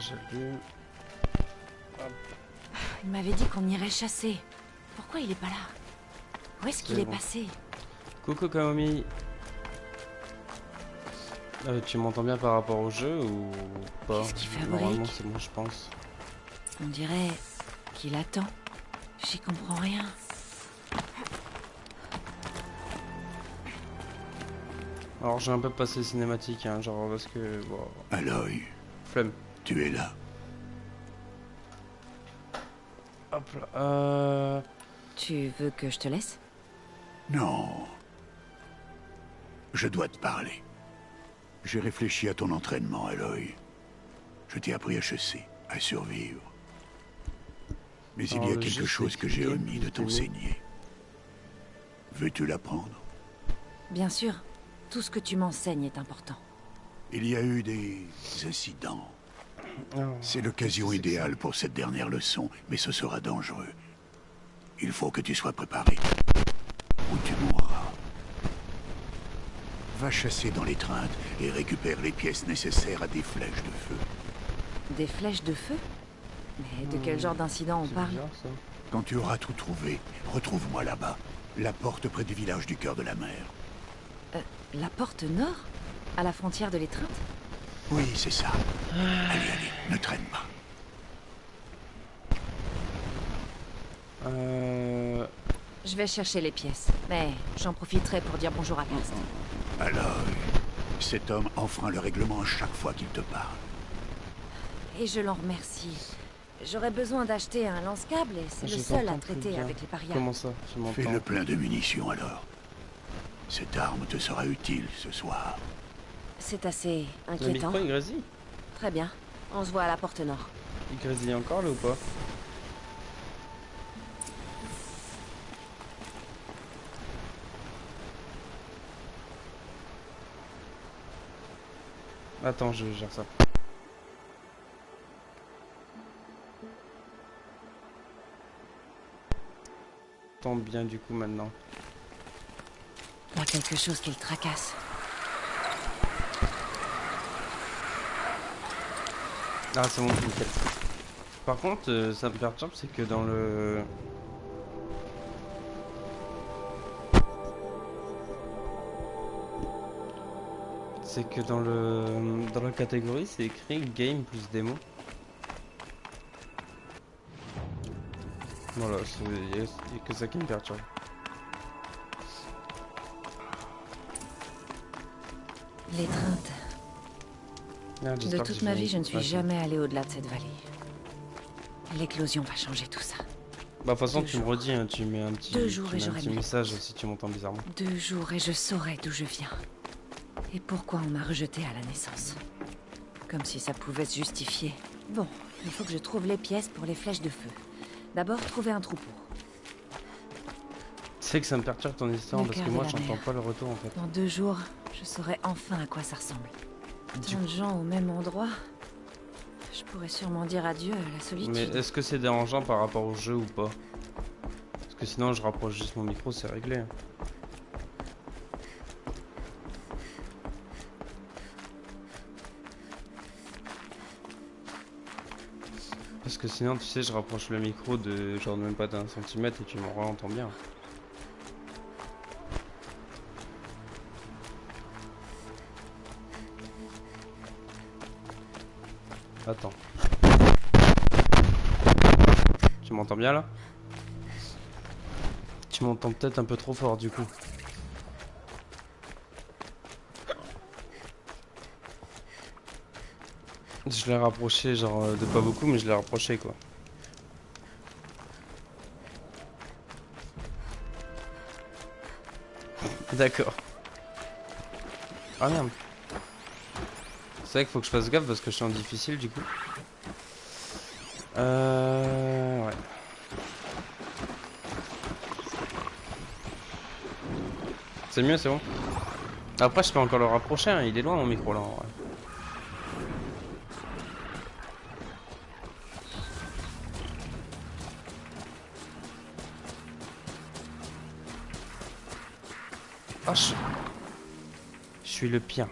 j'allume. Il m'avait dit qu'on irait chasser. Pourquoi il est pas là? Où est-ce qu'il est passé? Coucou Kaomi. Tu m'entends bien par rapport au jeu ou pas? Qu'est-ce qu'il fabrique? Normalement c'est bon je pense. On dirait qu'il attend. J'y comprends rien. Alors j'ai un peu passé cinématique, hein, genre parce que... Bon, Aloy, flemme. tu es là. Hop là, Tu veux que je te laisse? Non. Je dois te parler. J'ai réfléchi à ton entraînement, Aloy. Je t'ai appris à chasser, à survivre. Mais il y a quelque chose que j'ai omis de t'enseigner. Veux-tu l'apprendre? Bien sûr. Tout ce que tu m'enseignes est important. Il y a eu des incidents. C'est l'occasion idéale pour cette dernière leçon, mais ce sera dangereux. Il faut que tu sois préparé. Ou tu mourras. Va chasser dans l'étreinte et récupère les pièces nécessaires à des flèches de feu. Des flèches de feu? Mais de quel genre d'incident on parle? Quand tu auras tout trouvé, retrouve-moi là-bas. La porte près du village du cœur de la mer. La porte nord? À la frontière de l'étreinte? Oui, c'est ça. Allez, allez, ne traîne pas. Je vais chercher les pièces, mais j'en profiterai pour dire bonjour à Karst. Alors, cet homme enfreint le règlement chaque fois qu'il te parle. Et je l'en remercie. J'aurais besoin d'acheter un lance-câble et c'est le seul à traiter avec les parias. Comment ça? Fais le plein de munitions alors. Cette arme te sera utile ce soir. C'est assez Le inquiétant. micro il grésille? Très bien. On se voit à la porte nord. Il grésille encore là ou pas? Attends, je gère ça. Tente bien du coup maintenant. Il y a quelque chose qui le tracasse. Ah c'est bon, nickel. Par contre, ça me perturbe, c'est que dans le... C'est que dans la catégorie, c'est écrit game plus démo. Voilà, il y a que ça qui me perturbe. L'étreinte. Ah, De toute ma vie, je ne suis jamais allé au-delà de cette vallée. L'éclosion va changer tout ça. Bah de toute façon, tu me redis, hein, tu mets un petit, 2 jours et un j'aurai petit mes message si tu m'entends bizarrement. 2 jours et je saurai d'où je viens. Et pourquoi on m'a rejeté à la naissance. Comme si ça pouvait se justifier. Bon, il faut que je trouve les pièces pour les flèches de feu. D'abord, trouver un troupeau. Tu sais que ça me perturbe ton histoire Le parce cœur que de moi la j'entends mer. pas le retour en fait. Dans 2 jours, je saurai enfin à quoi ça ressemble. Tant de gens au même endroit. Je pourrais sûrement dire adieu à la solitude. Mais est-ce que c'est dérangeant par rapport au jeu ou pas? Parce que sinon je rapproche juste mon micro, c'est réglé. Hein. Parce que sinon tu sais je rapproche le micro de genre même pas d'un centimètre et tu m'en entends bien. Attends. Tu m'entends bien là? Tu m'entends peut-être un peu trop fort du coup. Je l'ai rapproché genre de pas beaucoup mais je l'ai rapproché quoi. D'accord. Ah merde. C'est vrai qu'il faut que je fasse gaffe parce que je suis en difficile du coup. Ouais. C'est mieux, c'est bon. Après je peux encore le rapprocher, hein. Il est loin mon micro là en vrai. Ah, je suis le pire.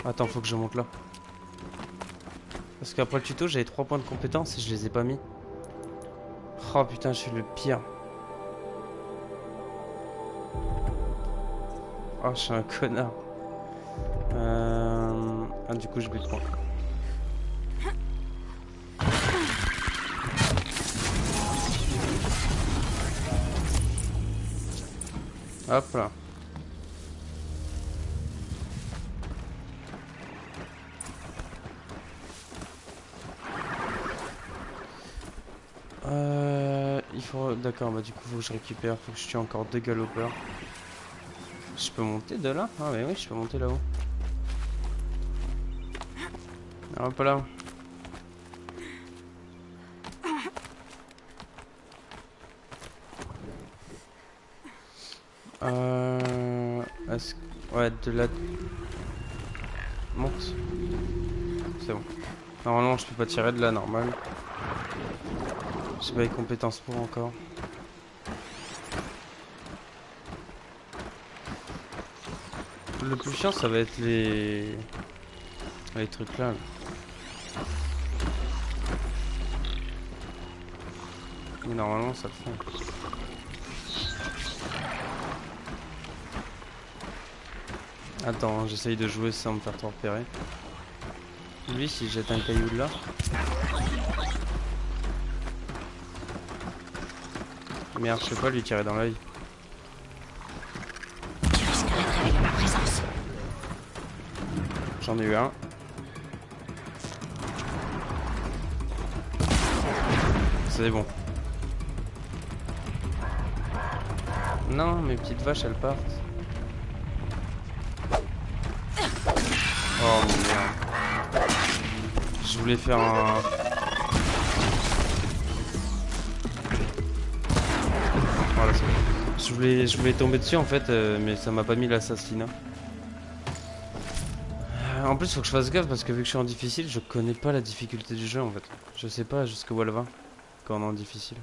Attends, faut que je monte là. Parce qu'après le tuto, j'avais 3 points de compétence et je les ai pas mis. Oh putain, je suis le pire. Oh, je suis un connard. Ah, du coup, je bute pas. Hop là. Il faut... D'accord, bah du coup faut que je récupère, faut que je tue encore 2 galopeurs. Je peux monter de là? Ah mais oui, je peux monter là-haut. Hop là. Est-ce que... Ouais, de là... Monte. C'est bon. Normalement je peux pas tirer de là, normal. J'ai pas les compétences pour encore. Le plus chiant ça va être les trucs là. Mais normalement ça le fait. Attends, j'essaye de jouer sans me faire trop repérer. Lui, si jette un caillou de là. Merde, je peux pas lui tirer dans l'œil. Tu risquerais de révéler ma présence. J'en ai eu un. C'est bon. Non, mes petites vaches, elles partent. Oh merde. Je voulais faire un... Voilà, c'est bon. Je voulais tomber dessus en fait, mais ça m'a pas mis l'assassinat. En plus, faut que je fasse gaffe parce que vu que je suis en difficile, je connais pas la difficulté du jeu en fait. Je sais pas jusqu'où elle va quand on est en difficile.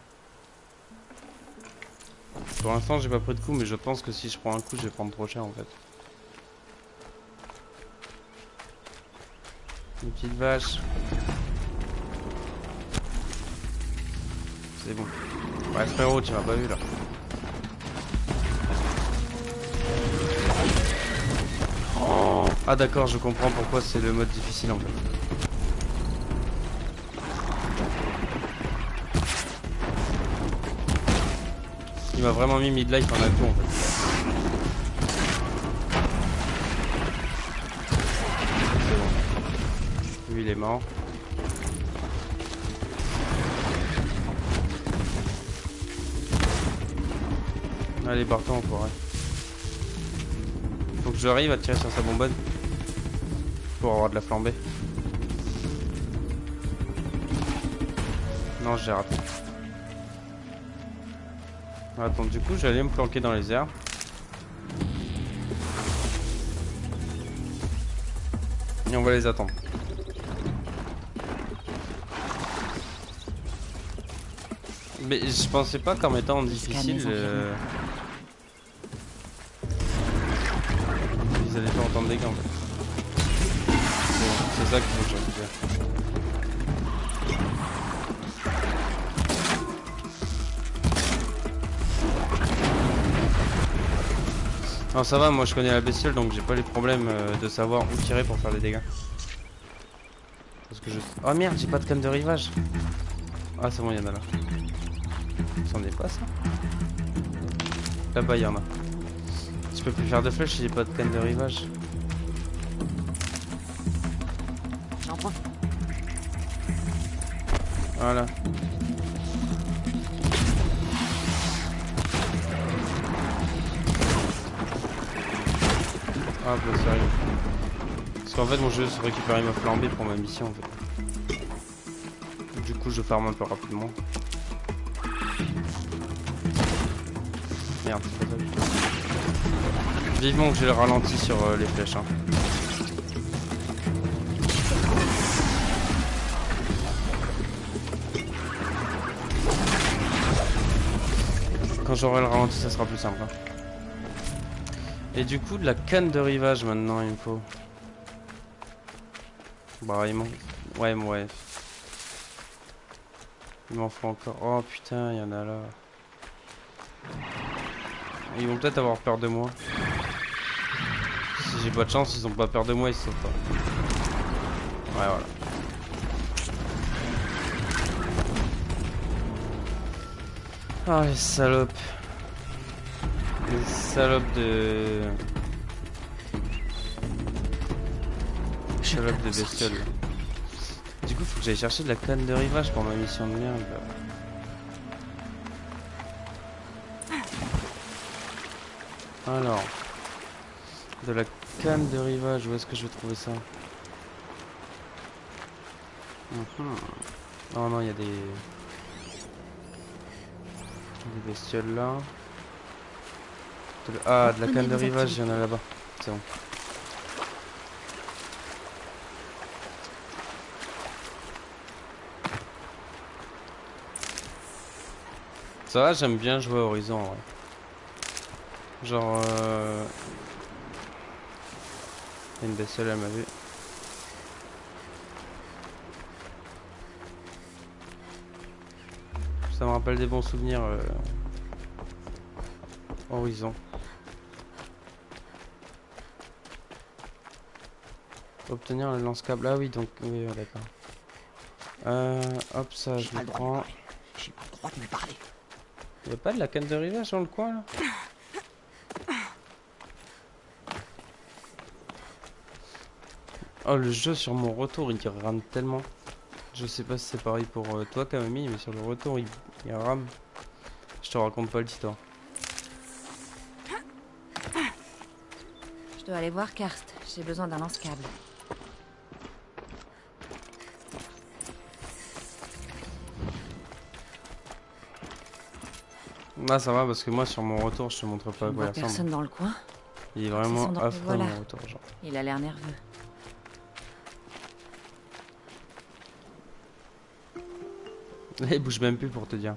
Pour l'instant, j'ai pas pris de coup, mais je pense que si je prends un coup, je vais prendre trop cher en fait. Une petite vache. C'est bon. Ouais, frérot, tu m'as pas vu là. Oh. Ah d'accord, je comprends pourquoi c'est le mode difficile en fait. Il m'a vraiment mis midlife en avion en fait. C'est bon. Lui il est mort. Allez, partons enfoiré. Faut que j'arrive à tirer sur sa bonbonne pour avoir de la flambée. Non, j'ai raté. Attends, du coup, j'allais me planquer dans les airs. Et on va les attendre. Mais je pensais pas qu'en mettant en difficile, ils allaient pas entendre des dégâts en fait. C'est ça qu'il faut que je récupère. Non ça va, moi je connais la bestiole donc j'ai pas les problèmes de savoir où tirer pour faire des dégâts. Parce que je... Oh merde, j'ai pas de canne de rivage. Ah c'est bon, il y en a là. C'en est pas ça. Là-bas il y en a. Je peux plus faire de flèches si j'ai pas de canne de rivage. J'en prends. Voilà. Ah bah sérieux. Parce qu'en fait mon jeu c'est récupérer ma flambée pour ma mission en fait. Du coup je farm un peu rapidement. Merde, c'est pas ça. Vivement que j'ai le ralenti sur les flèches hein. Quand j'aurai le ralenti ça sera plus simple hein. Et du coup de la canne de rivage maintenant il me faut. Bah il manque. Ouais, ouais. Il m'en faut encore. Oh putain, il y en a là. Ils vont peut-être avoir peur de moi. Si j'ai pas de chance, ils ont pas peur de moi, ils sautent pas. Ouais, voilà. Ah, les salopes. Les salopes de... Je Salopes peux de m'en bestioles. sortir. Du coup, faut que j'aille chercher de la canne de rivage pour ma mission de merde. Là. Alors... De la canne de rivage, où est-ce que je vais trouver ça? Oh non, il y a des bestioles là. Ah, de la Reprenez canne de vos rivage, il y en a activités. là-bas. C'est bon. Ça va, j'aime bien jouer à Horizon. Ouais. Genre... il y a une bestiole, elle m'a vu. Ça me rappelle des bons souvenirs. Horizon. Obtenir le lance-câble. Ah oui, donc... Oui, ouais, d'accord. Hop, ça, je J'ai pas le le droit de lui prends. parler. J'ai pas le droit de lui parler. Y'a pas de la canne de rivage dans le coin, là? Oh, le jeu sur mon retour, il rame tellement. Je sais pas si c'est pareil pour toi, Kamami, mais sur le retour, il rame. Je te raconte pas l'histoire. Je dois aller voir Karst. J'ai besoin d'un lance-câble. Là, ça va parce que moi, sur mon retour, je te montre Je pas à ne quoi vois il ressemble. personne dans le coin. Il est crois que c'est vraiment son affreux, voilà. mon retour, genre. Il a l'air nerveux. Il bouge même plus pour te dire.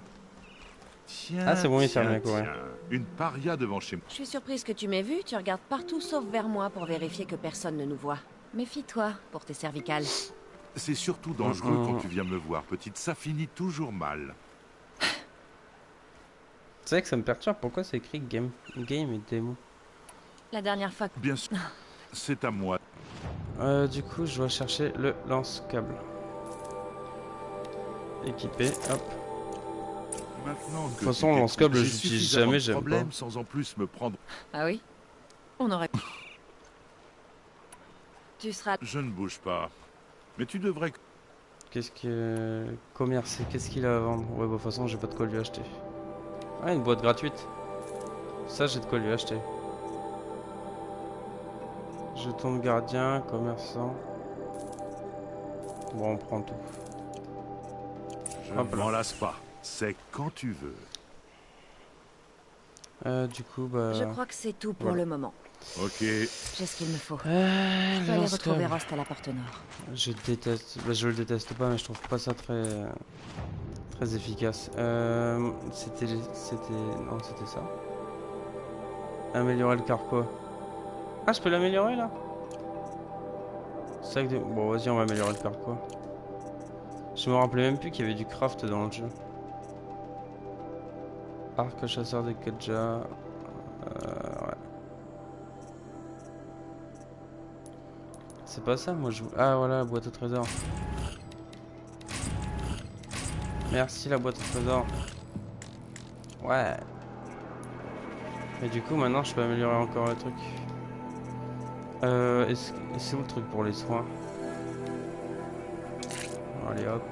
Tiens, Ah, c'est bon, il s'est remis à courir. tiens. Une paria devant chez moi. Je suis surprise que tu m'aies vu. Tu regardes partout sauf vers moi pour vérifier que personne ne nous voit. Méfie-toi pour tes cervicales. C'est surtout dangereux quand tu viens me voir, petite. Ça finit toujours mal. C'est vrai que ça me perturbe. Pourquoi c'est écrit game et démo? La dernière fois que... Bien sûr, c'est à moi. Du coup, je dois chercher le lance-câble. Équipé, hop. Maintenant que toute façon, le lance-câble, je j'ai l'utilise suffisamment jamais, de j'aime problèmes pas. sans en plus me prendre. Ah oui? On aurait... Tu seras... Je ne bouge pas. Mais tu devrais... Qu'est-ce que... Commerce, qu'est-ce qu'il a à vendre? Ouais, bah, de toute façon, j'ai pas de quoi lui acheter. Ah, une boîte gratuite. Ça, j'ai de quoi lui acheter. Jeton de gardien, commerçant. Bon, on prend tout. Je Hop ne là. m'en lasse pas. C'est quand tu veux. Du coup, bah... Je crois que c'est tout pour voilà. le moment. Ok. J'ai ce qu'il me faut. Je le peux aller lance-câble. retrouver Rost à la porte nord. Je déteste, bah, je le déteste pas, mais je trouve pas ça très efficace. Non, c'était ça. Améliorer le carquois. Ah, je peux l'améliorer là. Sac de... Bon, vas-y, on va améliorer le carquois. Je me rappelais même plus qu'il y avait du craft dans le jeu. Arc chasseur de Kedja. Ouais. C'est pas ça, moi je... Ah voilà, la boîte au trésor. Merci la boîte au trésor. Ouais. Et du coup maintenant je peux améliorer encore le truc. C'est où le truc pour les soins? Allez hop.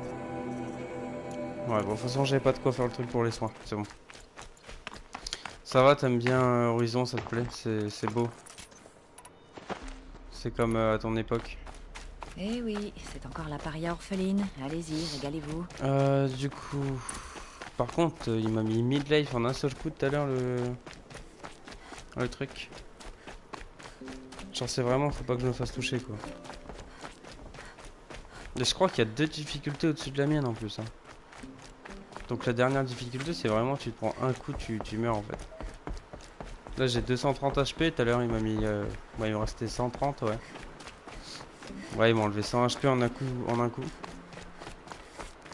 Ouais, bon, de toute façon j'avais pas de quoi faire le truc pour les soins, c'est bon. Ça va, t'aimes bien Horizon, ça te plaît? C'est beau. C'est comme à ton époque. Eh oui, c'est encore la paria orpheline. Allez-y, régalez-vous. Du coup... Par contre, il m'a mis midlife en un seul coup tout à l'heure le truc. Genre c'est vraiment, faut pas que je me fasse toucher quoi. Et je crois qu'il y a 2 difficultés au-dessus de la mienne en plus. Hein. Donc la dernière difficulté c'est vraiment tu te prends un coup, tu meurs en fait. Là j'ai 230 HP, tout à l'heure il m'a mis... bah, il me restait 130 ouais. Ouais, ils m'ont enlevé 100 HP en un coup.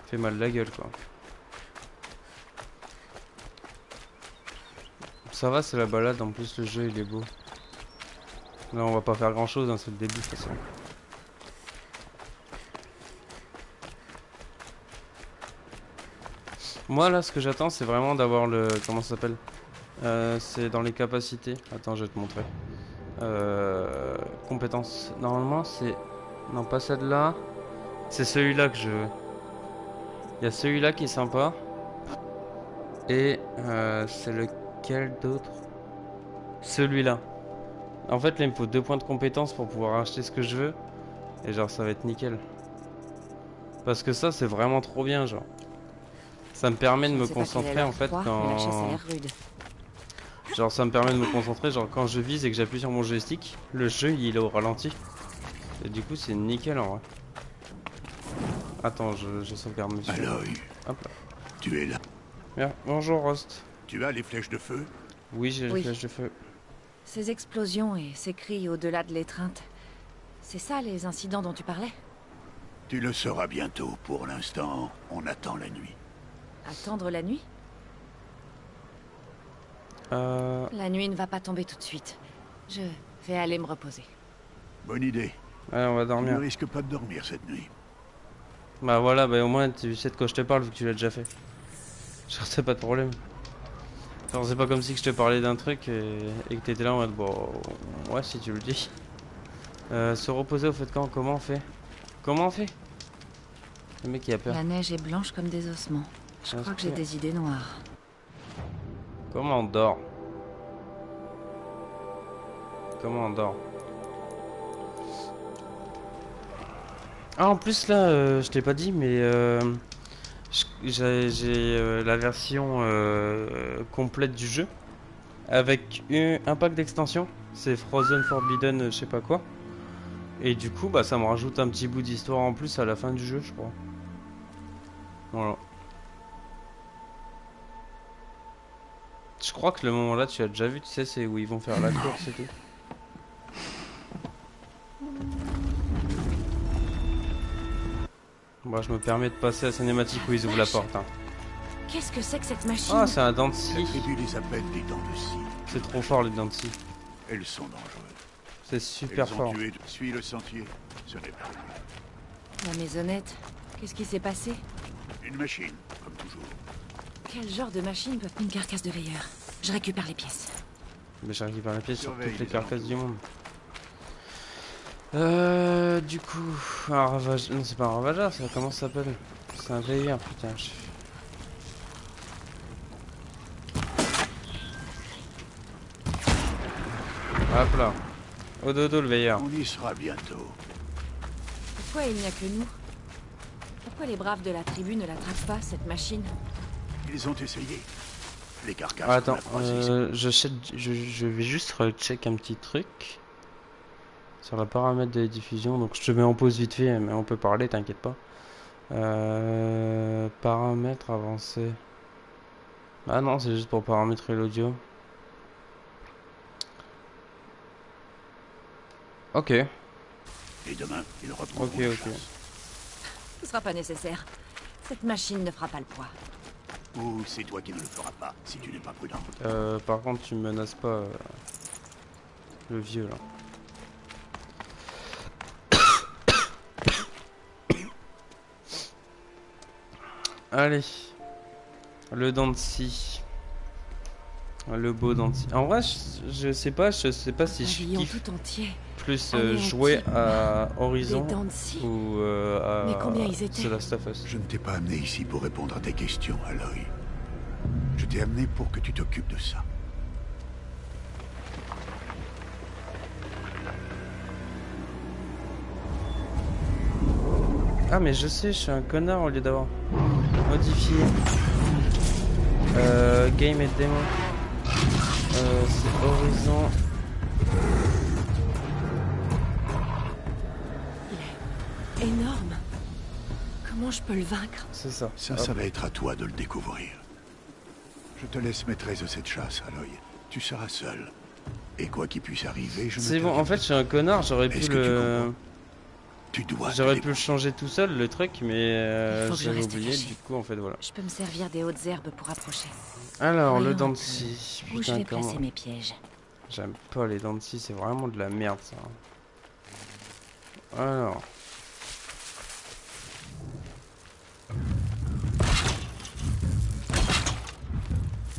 Fait mal la gueule quoi. Ça va, c'est la balade, en plus le jeu il est beau. Là on va pas faire grand chose, hein, c'est le début de toute façon. Moi là ce que j'attends c'est vraiment d'avoir le... Comment ça s'appelle c'est dans les capacités. Attends je vais te montrer. Compétences. Normalement c'est... Non pas celle-là. C'est celui-là que je veux. Il y a celui-là qui est sympa. Et c'est lequel d'autre? Celui-là. En fait là il me faut 2 points de compétence pour pouvoir acheter ce que je veux. Et genre ça va être nickel. Parce que ça c'est vraiment trop bien genre. Ça me permet de me concentrer en fait quand... Genre ça me permet de me concentrer genre quand je vise et que j'appuie sur mon joystick. Le jeu il est au ralenti. Et du coup c'est nickel en vrai. Attends je sauvegarde monsieur. Aloy, Hop là. tu es là. Bien. Bonjour Rost. Tu as les flèches de feu? Oui j'ai les Oui. flèches de feu. Ces explosions et ces cris au-delà de l'étreinte. C'est ça les incidents dont tu parlais? Tu le sauras bientôt. Pour l'instant, on attend la nuit. Attendre la nuit? La nuit ne va pas tomber tout de suite. Je vais aller me reposer. Bonne idée. Allez on va Tu dormir. ne risques pas de dormir cette nuit. Bah voilà, bah au moins tu sais de quoi je te parle vu que tu l'as déjà fait. Genre c'est pas de problème. Genre c'est pas comme si que je te parlais d'un truc et que t'étais là en mode bon... Ouais si tu le dis. Se reposer au fait de quand? Comment on fait? Comment on fait? Le mec il a peur. La neige est blanche comme des ossements. Je crois que j'ai des idées noires. Comment on dort? Comment on dort? Ah en plus là, je t'ai pas dit mais j'ai la version complète du jeu avec un pack d'extensions. C'est Frozen Forbidden je sais pas quoi. Et du coup bah ça me rajoute un petit bout d'histoire en plus à la fin du jeu je crois. Voilà. Je crois que le moment là tu as déjà vu, tu sais c'est où ils vont faire la course et tout. Moi je me permets de passer à la cinématique où ils ouvrent la porte. Hein. Qu'est-ce que c'est que cette machine? Ah c'est un dent de La scie. tribu les appelle des dents de scie. C'est trop fort les dents de scie. Elles sont dangereuses. C'est super Elles ont fort. tué. Suis le sentier. Ce n'est pas La maisonnette. Qu'est-ce qui s'est passé? une machine, comme toujours. Quel genre de machine peut une carcasse de veilleur? Je récupère les pièces. Mais je récupère les pièces sur Surveille toutes les les carcasses du monde. Du coup, un ravageur. Non, c'est pas un ravageur, ça. Comment ça s'appelle? C'est un veilleur, putain. Hop là. Au dodo le veilleur. On y sera bientôt. Pourquoi il n'y a que nous? Pourquoi les braves de la tribu ne la traquent pas, cette machine? Ils ont essayé. Les carcasses. Ah, attends, pour la processer. je vais juste recheck un petit truc sur la paramètre de la diffusion. Donc je te mets en pause vite fait, mais on peut parler, t'inquiète pas. Paramètres avancés. Ah non, c'est juste pour paramétrer l'audio. Ok, Et demain, ils reprendront ok, la ok. chasse. Ce sera pas nécessaire. Cette machine ne fera pas le poids. Ou c'est toi qui ne le feras pas, si tu n'es pas prudent. Par contre, tu menaces pas le vieux là. Allez, le dent de scie. Le beau dent de scie. En vrai, je sais pas si Un je lion kiffe tout entier. plus un jouer type. à Des Horizon dents de scie. ou à Mais combien ils étaient? The Last of Us. Je ne t'ai pas amené ici pour répondre à tes questions, Aloy. Je t'ai amené pour que tu t'occupes de ça. Ah mais je sais, je suis un connard au lieu d'avoir modifié game et démo. C'est Horizon. Il est énorme. Comment je peux le vaincre? C'est ça. Ça, Hop. ça va être à toi de le découvrir. Je te laisse maîtresse de cette chasse, Aloy. Tu seras seul. Et quoi qu'il puisse arriver, je ne C'est bon, en fait je suis un connard, j'aurais pu Est-ce que tu le... comprends? Tu dois J'aurais aller pu le changer tout seul le truc, mais Il faut que je j'avais reste oublié. caché. Du coup, en fait, voilà. Je peux me servir des hautes herbes pour approcher. Alors, le Voyons dent un de peu scie. où je Putain, vais comment. placer mes pièges. J'aime pas les dents de scie, c'est vraiment de la merde ça. Alors.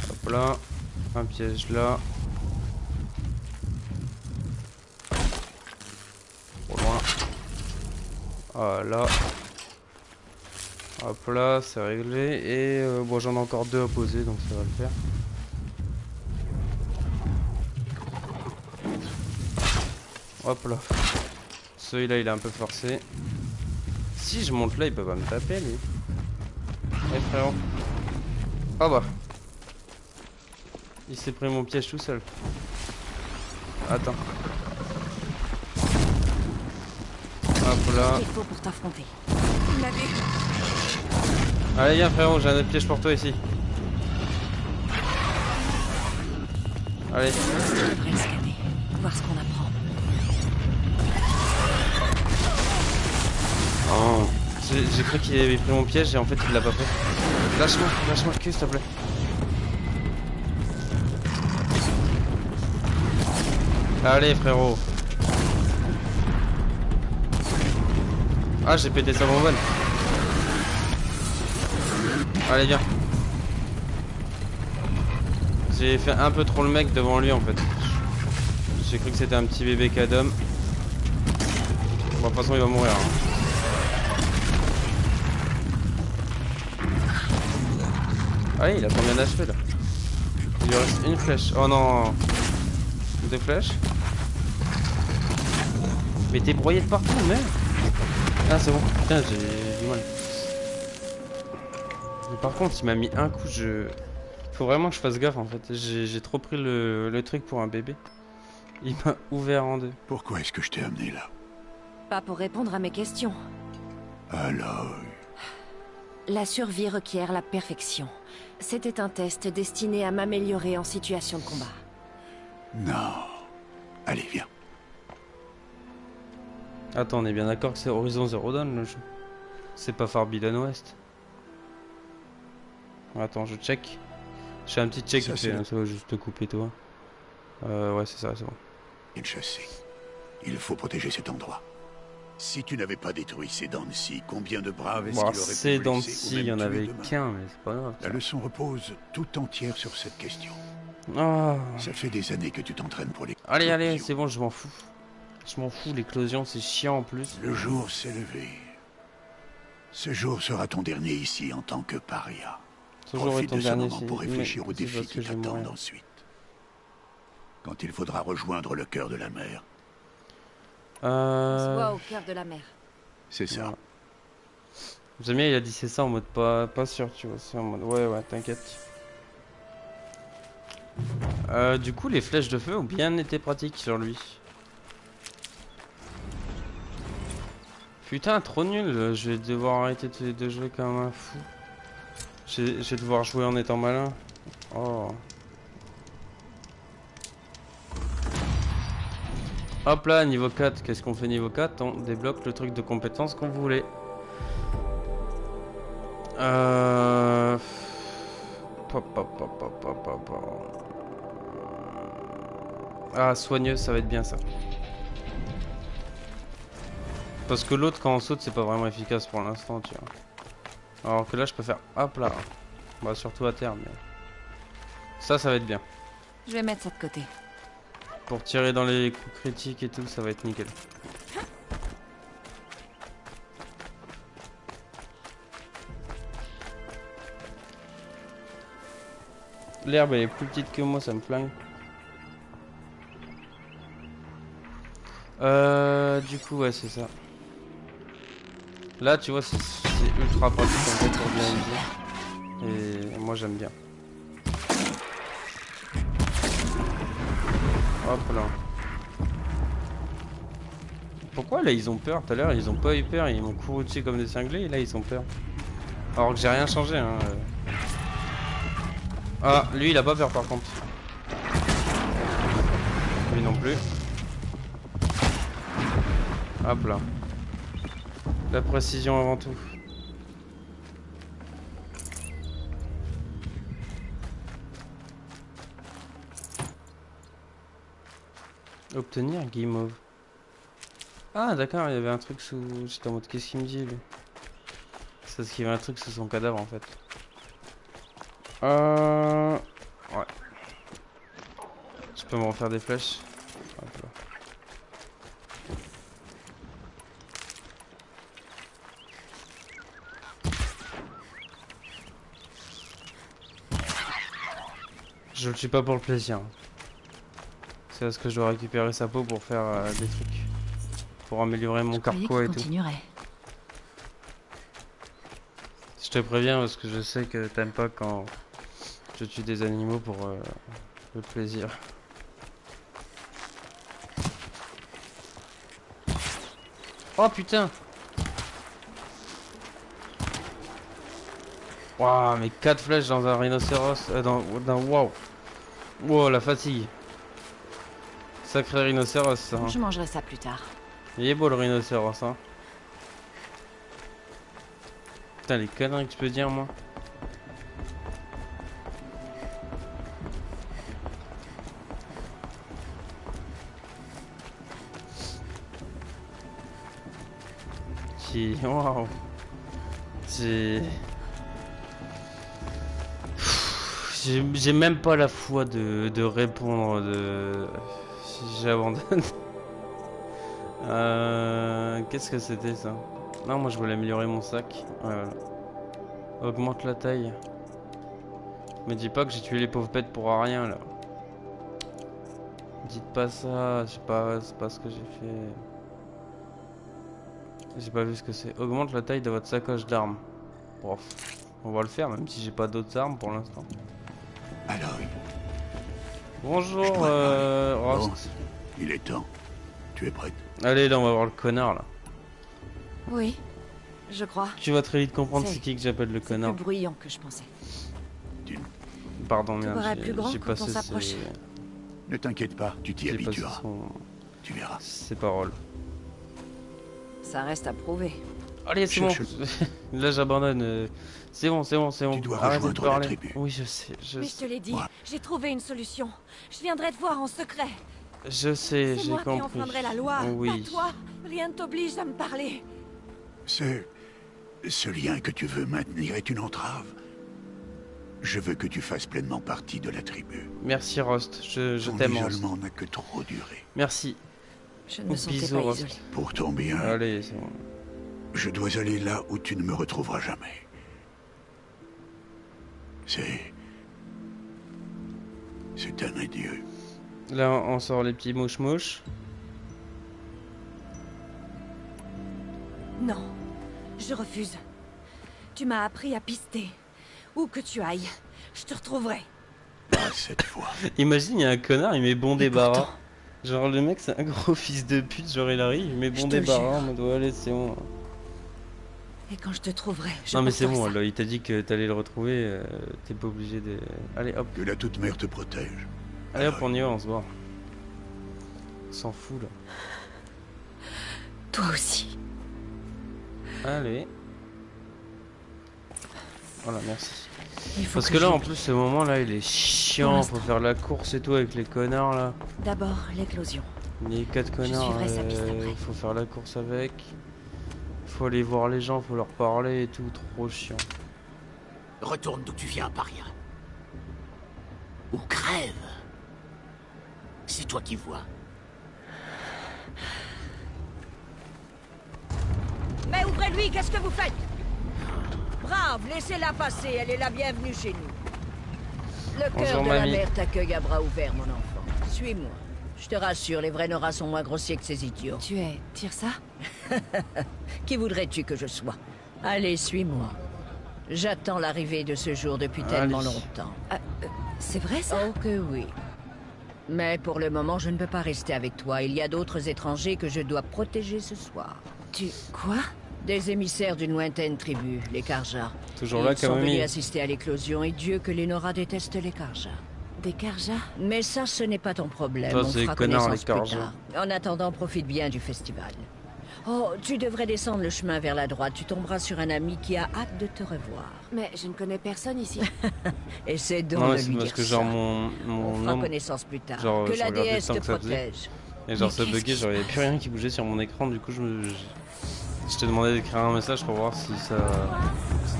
Hop là. Un piège là. Trop loin. Voilà. Hop là, c'est réglé. Et bon, j'en ai encore 2 à poser, donc ça va le faire. Hop là. Celui-là, il est un peu forcé. Si je monte là, il peut pas me taper, lui. Eh frérot. Ah bah. Il s'est pris mon piège tout seul. Attends. Hop là. Il faut pour t'affronter. Allez, viens frérot, j'ai un autre piège pour toi ici. Allez. Je devrais le scanner. Voir ce qu'on apprend. Oh. J'ai cru qu'il avait pris mon piège et en fait il l'a pas fait. Lâche-moi le cul s'il te plaît. Allez frérot. Ah, j'ai pété sa bonbonne. Allez viens. J'ai fait un peu trop le mec devant lui en fait. J'ai cru que c'était un petit bébé cadom. Bon, de toute façon il va mourir hein. Allez, il a combien d'HP là? Il lui reste une flèche. Oh non. 2 flèches. Mais t'es broyé de partout, merde. Ah, c'est bon. Putain, j'ai du mal. Mais par contre, il m'a mis un coup. Faut vraiment que je fasse gaffe en fait. J'ai trop pris le truc pour un bébé. Il m'a ouvert en 2. Pourquoi est-ce que je t'ai amené là? Pas pour répondre à mes questions. Alors, La survie requiert la perfection. C'était un test destiné à m'améliorer en situation de combat. non. Allez, viens. Attends, on est bien d'accord que c'est Horizon Zero Dawn le jeu. C'est pas Forbidden West. Attends, je check. Je fais un petit check Ça, vite c'est fait, le- hein, ça va juste te couper toi. Ouais, c'est ça, c'est bon. Une chaussée. Il faut protéger cet endroit. Si tu n'avais pas détruit ces dents de scie, combien de braves est-ce Bon, qu'il aurait pu c'est dans le blesser ou scie, il y en même tuer avait demain? qu'un, mais c'est pas grave. La leçon repose tout entière sur cette question. Ah. Ça fait des années que tu t'entraînes pour les... Allez, allez, conclusions. c'est bon, je m'en fous. Je m'en fous, l'éclosion, c'est chiant en plus. Le jour s'est levé. Ce jour sera ton dernier ici en tant que paria. Toujours est Profite ton de ce dernier moment si- pour réfléchir mais aux c'est défis parce que qui je vais t'attendent mourir. ensuite. Quand il faudra rejoindre le cœur de la mer. Soit au cœur de la mer. C'est ça. Ouais. J'aime bien, il a dit c'est ça en mode pas sûr, tu vois. C'est en mode ouais, t'inquiète. Du coup, les flèches de feu ont bien été pratiques sur lui. Putain, trop nul. Je vais devoir arrêter de jouer comme un fou. Je vais devoir jouer en étant malin. Oh. Hop là, niveau 4. Qu'est-ce qu'on fait niveau 4? On débloque le truc de compétence qu'on voulait. Ah, soigneuse, ça va être bien ça. Parce que l'autre, quand on saute, c'est pas vraiment efficace pour l'instant, tu vois. Alors que là, je peux faire hop là. Bah, surtout à terme. Mais... ça va être bien. Je vais mettre ça de côté. Pour tirer dans les coups critiques et tout, ça va être nickel. L'herbe elle est plus petite que moi, ça me flingue. Du coup, ouais, c'est ça. Là, tu vois, c'est ultra pratique en fait pour bien viser. Et moi, j'aime bien. Hop là. Pourquoi là ils ont peur? Tout à l'heure ils ont pas eu peur, ils m'ont couru dessus comme des cinglés et là ils ont peur. Alors que j'ai rien changé hein. Ah, lui il a pas peur par contre. Lui non plus. Hop là. La précision avant tout. Obtenir guimauve. Ah d'accord, il y avait un truc sous... J'étais en mode qu'est-ce qu'il me dit lui? C'est parce qu'il y avait un truc sous son cadavre en fait. Ouais. Je peux me refaire des flèches. Hop là. Je le tue pas pour le plaisir. C'est parce que je dois récupérer sa peau pour faire des trucs. Pour améliorer mon carquois et tout. Je te préviens parce que je sais que t'aimes pas quand je tue des animaux pour le plaisir. Oh putain! Waouh, mais 4 flèches dans un rhinocéros. Waouh! Wow, la fatigue. Sacré rhinocéros, ça. Hein. Je mangerai ça plus tard. Il est beau le rhinocéros, hein. Putain, les conneries que je peux dire, moi. Waouh. J'ai même pas la foi de répondre j'abandonne. Qu'est-ce que c'était ça? Non, moi je voulais améliorer mon sac. Voilà. Augmente la taille. Me dis pas que j'ai tué les pauvres bêtes pour rien là. Dites pas ça, c'est pas ce que j'ai fait. J'ai pas vu ce que c'est. Augmente la taille de votre sacoche d'armes. Bon, on va le faire même si j'ai pas d'autres armes pour l'instant. Aloy. Bonjour Rost. Bon, il est temps. Tu es prête? Allez là on va voir le connard là. Oui, je crois. Tu vas très vite comprendre c'est qui que j'appelle le connard. Plus bruyant que je pensais. Pardon, Tout paraît plus grand j'ai quand passé on s'approche. Ne t'inquiète pas, tu t'y habitueras. Tu verras. Ses paroles. Ça reste à prouver. Allez, c'est bon. Là, j'abandonne. C'est bon. Tu dois rejoindre la tribu. Oui, je sais. Mais je te l'ai dit, j'ai trouvé une solution. Je viendrai te voir en secret. Je sais, j'ai compris. C'est moi qui enfreindrai la loi, oui. pas toi. Rien ne t'oblige à me parler. Ce lien que tu veux maintenir est une entrave. Je veux que tu fasses pleinement partie de la tribu. Merci, Rost. Je t'aime. Ton isolement n'a que trop duré. Merci. Je ne me sentais Bisous, pas Rost. isolée. Pour ton bien, allez, c'est bon. Je dois aller là où tu ne me retrouveras jamais. C'est un adieu. Là, on sort les petits mouches-mouches. Non, je refuse. Tu m'as appris à pister. Où que tu ailles, je te retrouverai. Pas cette fois. Imagine, il y a un connard, il met bon débarras. pourtant... Genre, le mec, c'est un gros fils de pute. Genre, il arrive, il met bon débarras en mode, ouais, allez, c'est bon. Et quand je te trouverai, je non, mais c'est bon, ça. là, il t'a dit que t'allais le retrouver. T'es pas obligé de. Allez, hop. Que la toute-mère te protège. Allez, hop, on y va, on se voit. On s'en fout, là. Toi aussi. Allez. Voilà, merci. Parce que là, en plus, ce moment-là, il est chiant. Faut faire la course et tout avec les connards, là. D'abord, l'éclosion. Les 4 connards, faut faire la course avec. Faut aller voir les gens, faut leur parler et tout. Trop chiant. Retourne d'où tu viens, paria. Ou crève. C'est toi qui vois. Mais ouvrez-lui, qu'est-ce que vous faites? Brave, laissez-la passer, elle est la bienvenue chez nous. Le cœur de la mer t'accueille à bras ouverts, mon enfant. Suis-moi. Je te rassure, les vrais Nora sont moins grossiers que ces idiots. Tu es Tirsa? Qui voudrais-tu que je sois? Allez, suis-moi. J'attends l'arrivée de ce jour depuis tellement longtemps. C'est vrai, ça? Oh que oui. Mais pour le moment, je ne peux pas rester avec toi. Il y a d'autres étrangers que je dois protéger ce soir. Quoi? Des émissaires d'une lointaine tribu, les Karja. Toujours là, Ils sont venus Camille. assister à l'éclosion et Dieu que les Nora détestent les Karja. Des Karja? Mais ça, ce n'est pas ton problème. Toi, on c'est fera connards, connaissance les plus Karja. tard. En attendant, profite bien du festival. Oh, tu devrais descendre le chemin vers la droite. Tu tomberas sur un ami qui a hâte de te revoir. Mais je ne connais personne ici. Essaie donc Non, de mais c'est lui parce dire que ça. genre On mon fera nom. connaissance plus tard. Genre, Que je la regardais le déesse temps te que ça faisait. protège. Et genre Mais ça qu'est-ce buguait, qui genre il n'y avait plus rien qui bougeait sur mon écran, du coup je te demandais d'écrire un message pour voir si ça...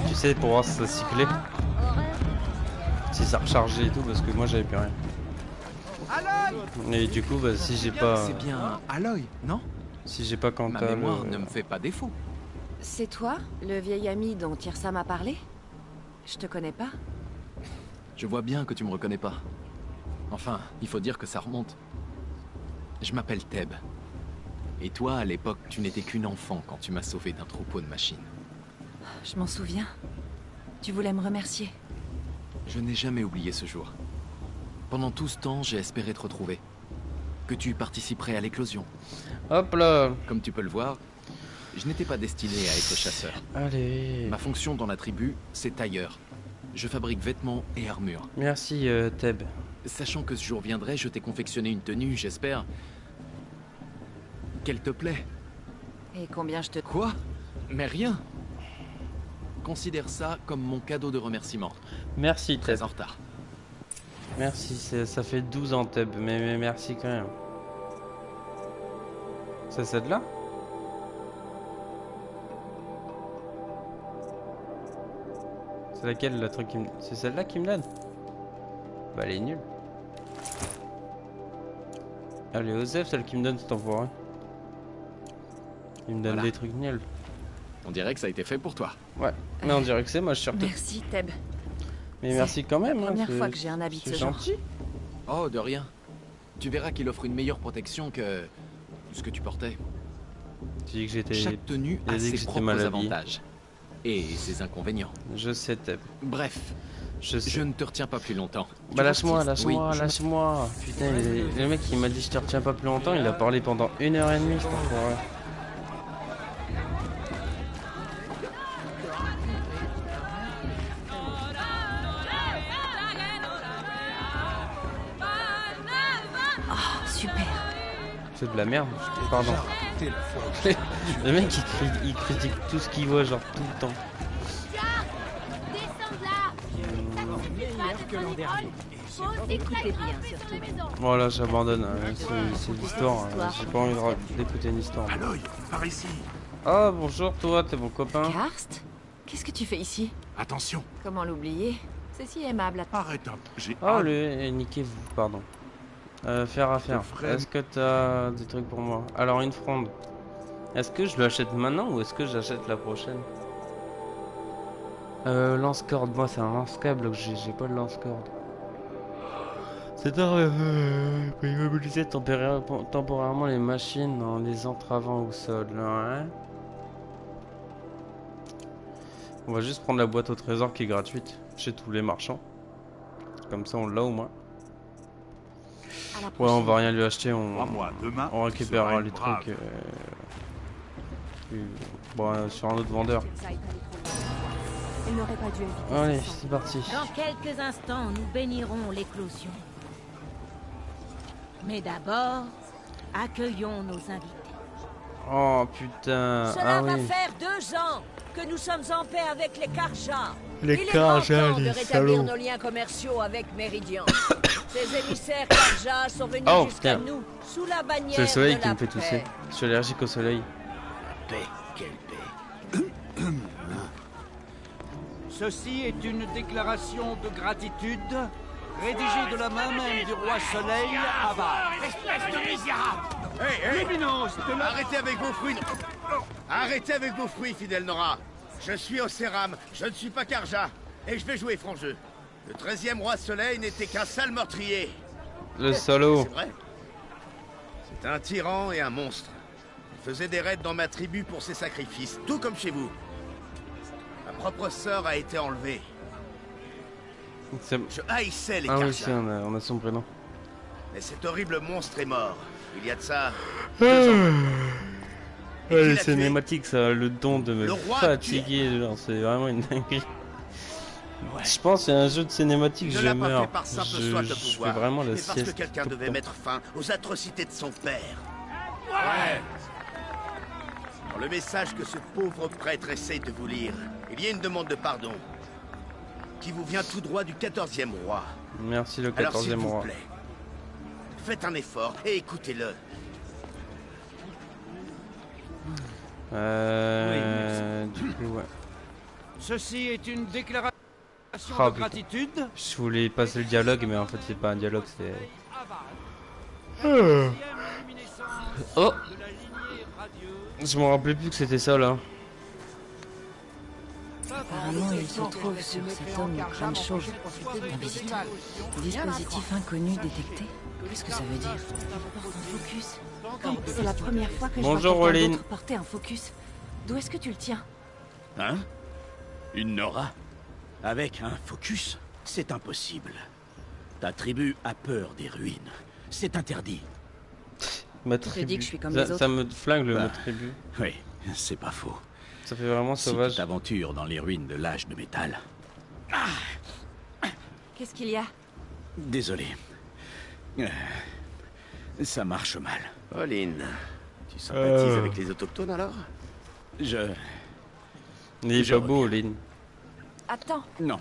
Tu sais, pour voir si ça cyclait. Si ça rechargeait et tout, parce que moi j'avais plus rien. Et du coup, bah si j'ai pas... C'est bien Aloy, non? Si j'ai pas Ma Quentin... mémoire ne me fait pas défaut. C'est toi, le vieil ami dont Tirsa m'a parlé? Je te connais pas. Je vois bien que tu me reconnais pas. Enfin, il faut dire que ça remonte. Je m'appelle Teb. Et toi, à l'époque, tu n'étais qu'une enfant quand tu m'as sauvé d'un troupeau de machines. Je m'en souviens. Tu voulais me remercier. Je n'ai jamais oublié ce jour. Pendant tout ce temps, j'ai espéré te retrouver. Que tu participerais à l'éclosion. Hop là. Comme tu peux le voir, je n'étais pas destiné à être chasseur. Allez. Ma fonction dans la tribu, c'est tailleur. Je fabrique vêtements et armures. Merci Teb. Sachant que ce jour viendrait, je t'ai confectionné une tenue, j'espère... qu'elle te plaît. Et combien je te... Quoi? Mais rien. Considère ça comme mon cadeau de remerciement. Merci Teb. Très en retard. Merci, ça fait 12 ans Teb, mais merci quand même. C'est celle-là? C'est laquelle le truc qui me... C'est celle-là qui me donne? Bah elle est nulle. Allez, Osef, celle qui me donne cet enfoiré. Il me donne Voilà. des trucs nuls. On dirait que ça a été fait pour toi. Ouais, mais on dirait que c'est moi, je suis surtout. Merci, Teb. Mais merci quand même. La première c'est- fois que j'ai un habit de c'est ce genre. gentil. Oh, de rien. Tu verras qu'il offre une meilleure protection que... ce que tu portais. Tu dis que j'étais... Chaque tenue il a a dit que ses j'étais propres mal habillé. avantages. Et ses inconvénients. Je sais Teb. Bref, Je sais. je ne te retiens pas plus longtemps. Tu Bah vois lâche-moi, ce qui- lâche-moi, Oui, je- lâche-moi. Putain, le mec il m'a dit je te retiens pas plus longtemps, il a parlé pendant 1h30 cet enfoiré. Super. C'est de la merde, pardon. Le mec il critique tout ce qu'il voit genre tout le temps. Descends de là. Ça suffit pas d'être un école. Faut aussi Écoutez faire bien, grave surtout. sur la maison. Voilà, j'abandonne, c'est l'histoire, j'ai pas envie d'écouter une histoire. Aloy, par ici. Ah bonjour toi, t'es mon copain. Karst? Qu'est-ce que tu fais ici? Attention, Comment l'oublier? C'est si aimable. arrête un peu. J'ai Oh hâte. niquez-vous, pardon. Faire à faire. ferai- Est-ce que t'as des trucs pour moi? Alors une fronde. Est-ce que je l'achète maintenant ou est-ce que j'achète la prochaine? Lance-corde, moi c'est un lance-câble que j'ai pas de lance-corde. C'est pour immobiliser temporairement les machines en les entravant au sol. Ouais. On va juste prendre la boîte au trésor qui est gratuite chez tous les marchands. Comme ça on l'a au moins. À la Ouais, prochaine. on va rien lui acheter, Crois-moi, demain, on tu récupérera seras les une brave. trucs sur un autre vendeur. Elle n'aurait pas dû éviter Allez, ce sang. c'est parti. Dans quelques instants, nous bénirons l'éclosion. Mais d'abord, accueillons nos invités. Oh putain, Cela ah va oui. faire 2 ans que nous sommes en paix avec les Karja. Les Il est Karja, grand temps de les rétablir salauds. nos liens commerciaux avec Méridian. Ces émissaires Karja sont venus Oh, jusqu'à putain. nous sous la bannière C'est le soleil de qui la me fait paix. tousser. Je suis allergique au soleil. Paix, quelle paix. Ceci est une déclaration de gratitude rédigée de la main même du roi Soleil à Val. Espèce de misérable. L'éminence de la... Arrêtez avec vos fruits. Arrêtez avec vos fruits, fidèle Nora. Je suis Océram, je ne suis pas Karja. Et je vais jouer franc jeu. Le 13e roi Soleil n'était qu'un sale meurtrier. Le salaud. C'est vrai. C'est un tyran et un monstre. Il faisait des raids dans ma tribu pour ses sacrifices, tout comme chez vous. Ma propre sœur a été enlevée. C'est- Je haïssais les Ah oui, Karja. si, on a son prénom. Mais cet horrible monstre est mort. Il y a de ça. Ah, Et qui les l'a tué cinématiques, ça a le don de me Le roi fatiguer, genre, c'est vraiment une dinguerie. Je pense que c'est un jeu de cinématique, Il ne je l'a pas meurs. fait par simple Je soif de fais pouvoir, vraiment la mais parce que sieste. quelqu'un tout le devait temps. mettre fin aux atrocités de son père. le message que ce pauvre prêtre essaye de vous lire, il y a une demande de pardon qui vous vient tout droit du 14e roi. Merci le Alors, s'il 14e vous roi. plaît, faites un effort et écoutez-le. Du coup, ouais. Ceci est une déclaration Ah, de putain. gratitude. Je voulais passer le dialogue, mais en fait, c'est pas un dialogue, c'est. Oh! Je m'en rappelais plus que c'était ça là. Apparemment, il se trouve sur cet homme plein de choses. Un visiteur. Dispositif inconnu détecté. Qu'est-ce que ça veut dire? Porte un focus. C'est la première fois que je Bonjour, vois quelqu'un Olin. d'autre porter un focus. D'où est-ce que tu le tiens? Hein? Une Nora? Avec un focus? C'est impossible. Ta tribu a peur des ruines. C'est interdit. Ma te tribu. dis que je suis comme ça, les autres. ça me flingue le Bah. mot tribu. Oui, c'est pas faux. Ça fait vraiment Si tu sauvage. t'aventures dans les ruines de l'âge de métal. Qu'est-ce qu'il y a? Désolé. Ça marche mal. Olin, tu sympathises avec les autochtones alors? Je... Il est Je pas beau, reviens. Lynn. Attends. Non.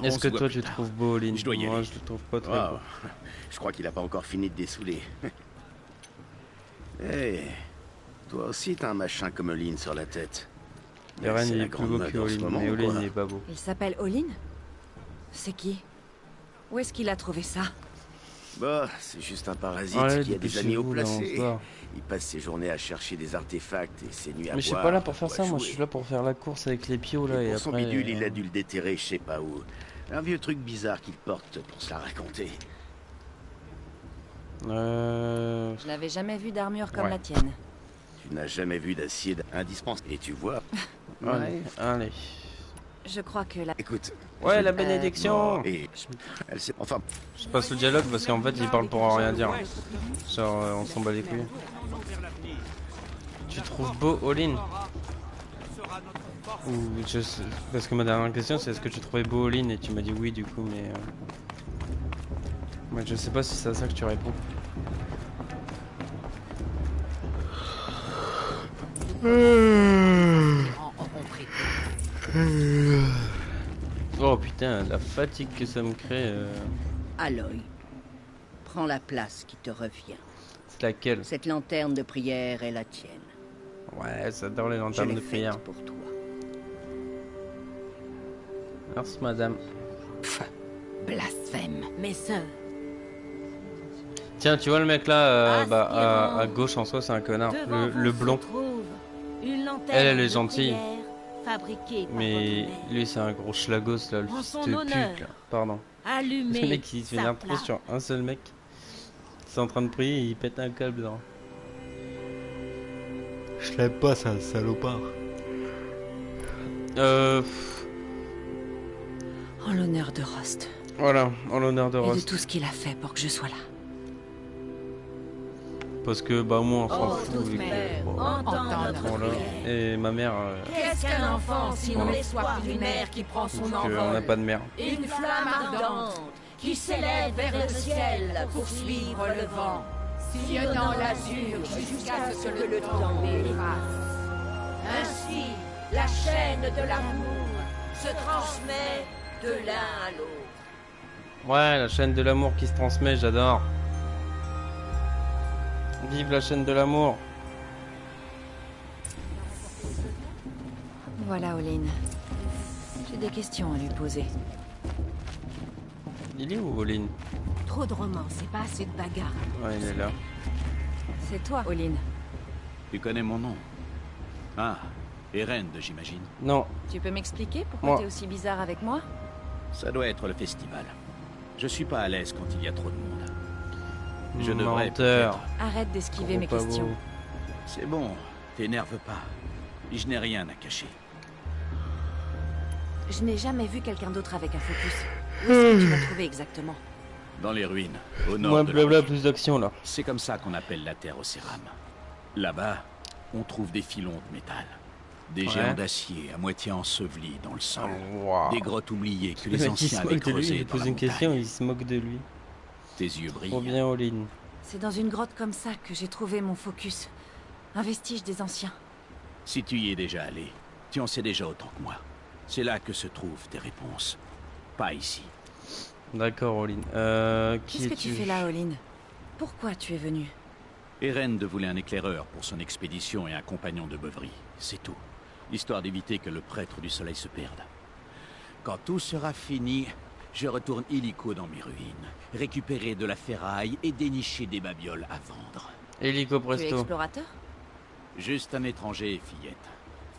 Est-ce On que se voit toi plus tu tard. trouves beau, Lynn? Je dois y Moi, aller. je le trouve pas très Wow. beau. Je crois qu'il a pas encore fini de dessouler. Hé, toi aussi t'as un machin comme Olin sur la tête. Mais Eren, c'est il la est plus grande beau mode que en ce Olin, moment, mais ou Olin, quoi? il est pas beau. Il s'appelle Olin? C'est qui? Où est-ce qu'il a trouvé ça? Bah, c'est juste un parasite Allez, qui a des amis haut dépêchez-vous, là, on se placés. barre. Il passe ses journées à chercher des artefacts et ses nuits à Mais je suis boire pas là pour faire ou à ça, moi je jouer. suis là pour faire la course avec les pios là Et et pour son après. bidule, il a dû le déterrer je sais pas où. Un vieux truc bizarre qu'il porte pour se la raconter. Je n'avais jamais vu d'armure comme Ouais. la tienne. Tu n'as jamais vu d'acier indispensable. Et tu vois... Allez, allez. Je crois que la... Écoute... Ouais, je- la bénédiction. Et... Elle sait... Enfin... Je passe le dialogue parce qu'en fait il parle pour rien dire. Genre on s'en bat les couilles. Tu trouves beau Olin? Ou je sais... Parce que ma dernière question c'est est-ce que tu trouvais beau Olin et tu m'as dit oui du coup mais... Ouais, je sais pas si c'est à ça que tu réponds. Oh putain, la fatigue que ça me crée. Aloy, prends la place qui te revient. C'est laquelle? Cette lanterne de prière est la tienne. Ouais, ça adore les Je lanternes l'ai de prière. faite pour toi. Merci madame. Blasphème. Mes sœurs. Tiens, tu vois le mec là, à gauche en soi, c'est un connard. Le blond. Elle est gentille. Mais lui, c'est un gros schlagos là, le En fils son de honneur. pute là. Pardon. Allumez Le mec, il se sa vénère trop place. sur un seul mec. C'est en train de prier et il pète un câble dedans. Je l'aime pas, c'est un salopard. En l'honneur de Rost. Voilà, en l'honneur de Et de Rost. tout ce qu'il a fait pour que je sois là. Parce que bah moi on s'en Oh, fout vu que... mère, bon, entends notre voilà. prière. Et ma mère... Qu'est-ce qu'un enfant sinon Voilà. l'espoir d'une mère qui prend son parce qu'on n'a pas de mère. Une flamme ardente qui s'élève vers le ciel pour suivre le vent, sillonnant l'azur jusqu'à ce que le temps l'efface. Ainsi, la chaîne de l'amour se transmet de l'un à l'autre. Ouais, la chaîne de l'amour qui se transmet, j'adore. Vive la chaîne de l'amour. Voilà, Olin. J'ai des questions à lui poser. Il est où, Olin? Trop de romans, c'est pas assez de bagarre. Ouais, il est là. C'est toi, Olin. Tu connais mon nom? Ah, Eren, j'imagine. Non. Tu peux m'expliquer pourquoi Moi. t'es aussi bizarre avec moi? Ça doit être le festival. Je suis pas à l'aise quand il y a trop de monde. Je devrais Menteur. peut-être- Arrête d'esquiver mes Pas questions. beau. C'est bon, t'énerve pas. Je n'ai rien à cacher. Je n'ai jamais vu quelqu'un d'autre avec un focus. Où est-ce que tu l'as trouvé exactement? Dans les ruines, au nord Moins de la blabla, ville. plus d'action là. C'est comme ça qu'on appelle la terre au céram. Là-bas, on trouve des filons de métal. Des Ouais. géants d'acier à moitié ensevelis dans le sol. Waouh. Des grottes oubliées que Le les mec il se anciens avaient moque de lui, il creusées lui dans pose la une question, montagne. il se moque de lui. Tes yeux brillent. Trop bien, Olin. C'est dans une grotte comme ça que j'ai trouvé mon focus. Un vestige des anciens. Si tu y es déjà allé, tu en sais déjà autant que moi. C'est là que se trouvent tes réponses. Pas ici. D'accord, Olin. Qu'est-ce que tu fais là, Olin? Pourquoi tu es venu? Eren voulait un éclaireur pour son expédition et un compagnon de beuverie. C'est tout. Histoire d'éviter que le prêtre du soleil se perde. Quand tout sera fini, je retourne illico dans mes ruines, récupérer de la ferraille et dénicher des babioles à vendre. Hélico Tu es presto. explorateur? Juste un étranger, fillette.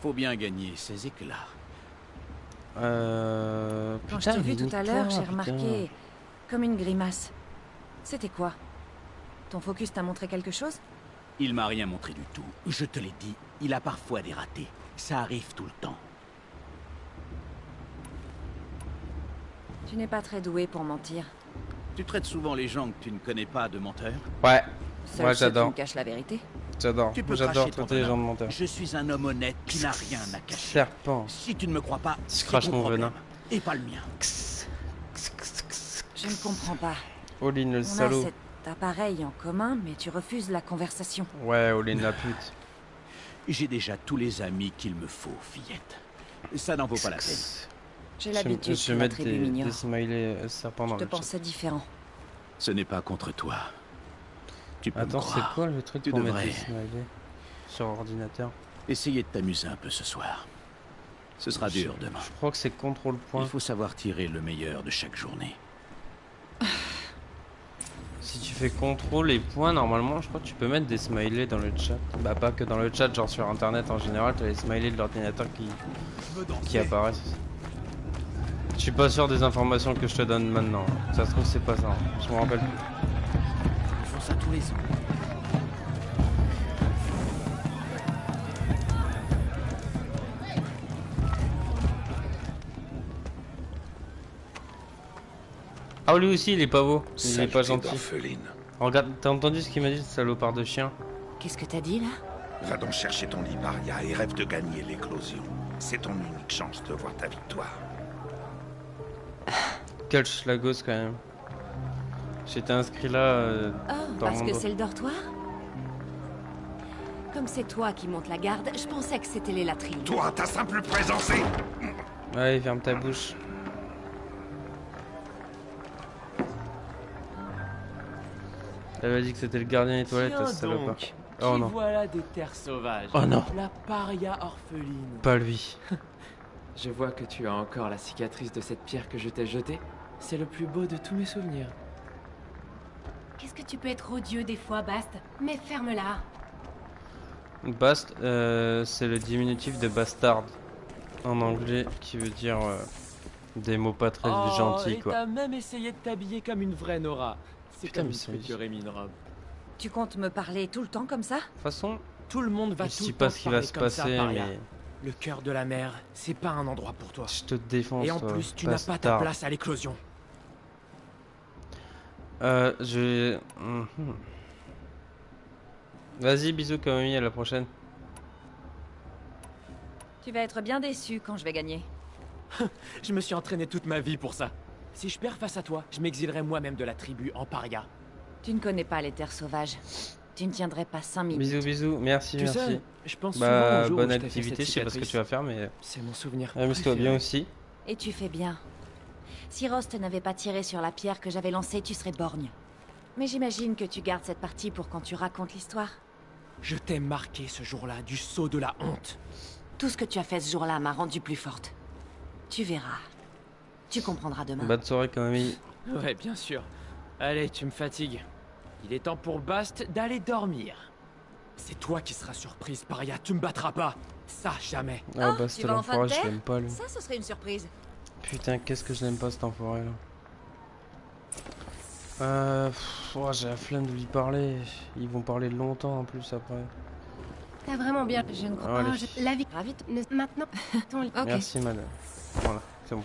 Faut bien gagner ses éclats. Quand je t'ai vu tout à l'heure, j'ai remarqué comme une grimace. C'était quoi? Ton focus t'a montré quelque chose? Il m'a rien montré du tout. Je te l'ai dit, il a parfois des ratés. Ça arrive tout le temps. Tu n'es pas très doué pour mentir. Tu traites souvent les gens que tu ne connais pas de menteurs? Ouais. Seul Ouais, ceux qui j'adore. me cachent la vérité. J'adore. Tu peux J'adore cracher ton traiter les gens de venin. menteurs. Je suis un homme honnête qui n'a rien à cacher. Serpent. Si tu ne me crois pas, Je c'est crache ton mon problème, venin. et pas le mien. Je ne comprends pas. Olin le On a salaud. cet appareil en commun, mais tu refuses la conversation. Ouais, Olin la pute. J'ai déjà tous les amis qu'il me faut, fillette. Ça n'en vaut pas la peine. J'ai l'habitude Je que vais la mettre tribu des m'ignore. smileys serpents Je dans te le chat. pensais différent. Ce n'est pas contre toi. Tu peux Attends, me c'est croire. quoi le truc Tu pour mettre devrais des smileys sur ordinateur? essayer de t'amuser un peu ce soir. Ce sera dur demain. Je crois que c'est contrôle point. Il faut savoir tirer le meilleur de chaque journée. Si tu fais contrôle et point, normalement, je crois que tu peux mettre des smileys dans le chat. Bah, pas que dans le chat, genre sur internet en général, t'as les smileys de l'ordinateur qui apparaissent. Je suis pas sûr des informations que je te donne maintenant. Ça se trouve, c'est pas ça. Je me rappelle plus. Ils font ça tous les ans. Ah, lui aussi, il est pas beau. Il est Saleté pas gentil. d'orpheline. Regarde, t'as entendu ce qu'il m'a dit, ce salopard de chien? Qu'est-ce que t'as dit là? Va donc chercher ton Libaria et rêve de gagner l'éclosion. C'est ton unique chance de voir ta victoire. Quel schlagos quand même. J'étais inscrit là Oh, dans parce mon que dos. c'est le dortoir? Comme c'est toi qui montes la garde, je pensais que c'était les latrines. Toi, ta simple présence est... Ouais, ferme ta bouche. Elle m'a dit que c'était le gardien des toilettes, Tiens ce salopard. donc, Oh qui non. voilà des terres sauvages. Oh non. La paria orpheline. Pas lui. Je vois que tu as encore la cicatrice de cette pierre que je t'ai jetée. C'est le plus beau de tous mes souvenirs. Qu'est-ce que tu peux être odieux des fois, Bast? Mais ferme-la. Bast, c'est le diminutif de bastard en anglais qui veut dire des mots pas très gentils et quoi. t'as même essayé de t'habiller comme une vraie Nora. C'est Putain, comme mais une c'est- future une robe. Tu comptes me parler tout le temps comme ça? De toute façon, Tout le monde va je tout sais le pas temps ce te qui va parler se comme ça, passer, Paria. mais Le cœur de la mer, c'est pas un endroit pour toi. je te défonce. Et en toi, plus, tu n'as pas ta bastard. place à l'éclosion. Je... Mhm. Vas-y, bisous Kamami, à la prochaine. Tu vas être bien déçu quand je vais gagner. Je me suis entraîné toute ma vie pour ça. Si je perds face à toi, je m'exilerai moi-même de la tribu en paria. Tu ne connais pas les terres sauvages. Tu ne tiendrais pas 5 minutes. Bisous, bisous, merci, Tu merci. sais, je pense souvent Bah, au jour bonne où je t'ai fait activité, cette je sais pas ce que cicatrice. tu vas faire, mais... C'est mon souvenir Amuse-toi bien préféré. aussi. Et tu fais bien. Si Rost n'avait pas tiré sur la pierre que j'avais lancée, tu serais borgne. Mais j'imagine que tu gardes cette partie pour quand tu racontes l'histoire. Je t'ai marqué ce jour-là du sceau de la honte. Tout ce que tu as fait ce jour-là m'a rendue plus forte. Tu verras. Tu comprendras demain. Bonne soirée Kamami. Ouais, bien sûr. Allez, tu me fatigues. Il est temps pour Bast d'aller dormir. C'est toi qui seras surprise, Paria. Tu me battras pas. Ça, jamais. Ah Oh, bah tu c'était vas enfin l'enfoiré, te je taire l'aime pas lui. Ça, ce serait une surprise. Putain, qu'est-ce que je l'aime pas cet enfoiré là. Oh, j'ai la flemme de lui parler. Ils vont parler longtemps en plus après. T'as vraiment bien. Je ne crois Allez. pas. La vie. Ravite. Maintenant. Ton lit. Ok. Merci madame. Voilà, c'est bon.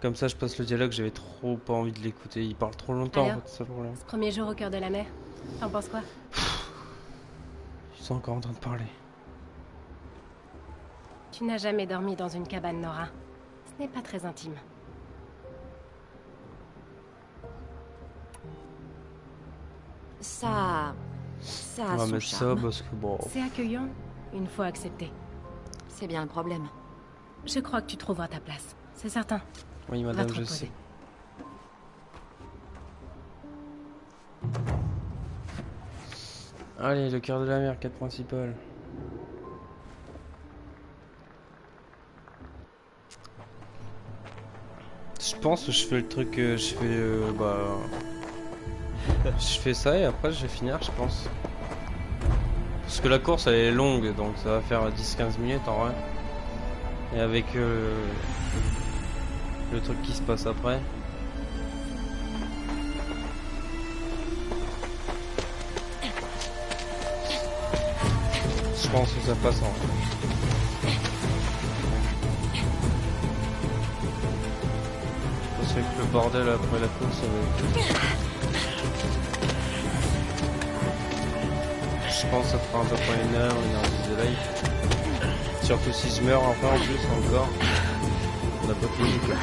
Comme ça je passe le dialogue, j'avais trop pas envie de l'écouter. Il parle trop longtemps en Alors fait, c'est le problème. Ce premier jour au cœur de la mer. T'en penses quoi? Ils sont encore en train de parler. Tu n'as jamais dormi dans une cabane, Nora. Ce n'est pas très intime. Ça a Ouais, son mais ça, charme. parce que bon. C'est accueillant. une fois accepté. C'est bien le problème. Je crois que tu trouveras ta place, c'est certain. Oui, Va madame, te je reposer. sais. Allez, le cœur de la mer, quête principale. Je pense que je fais le truc, je fais ça et après je vais finir, je pense. Parce que la course elle est longue, donc ça va faire 10-15 minutes en vrai. Et avec le truc qui se passe après. Je pense que ça passe en vrai. Parce que le bordel après la course, ça va être... Je pense que ça fera à peu près 1 heure de live. Surtout si je meurs après en plus encore. On n'a pas fini quoi.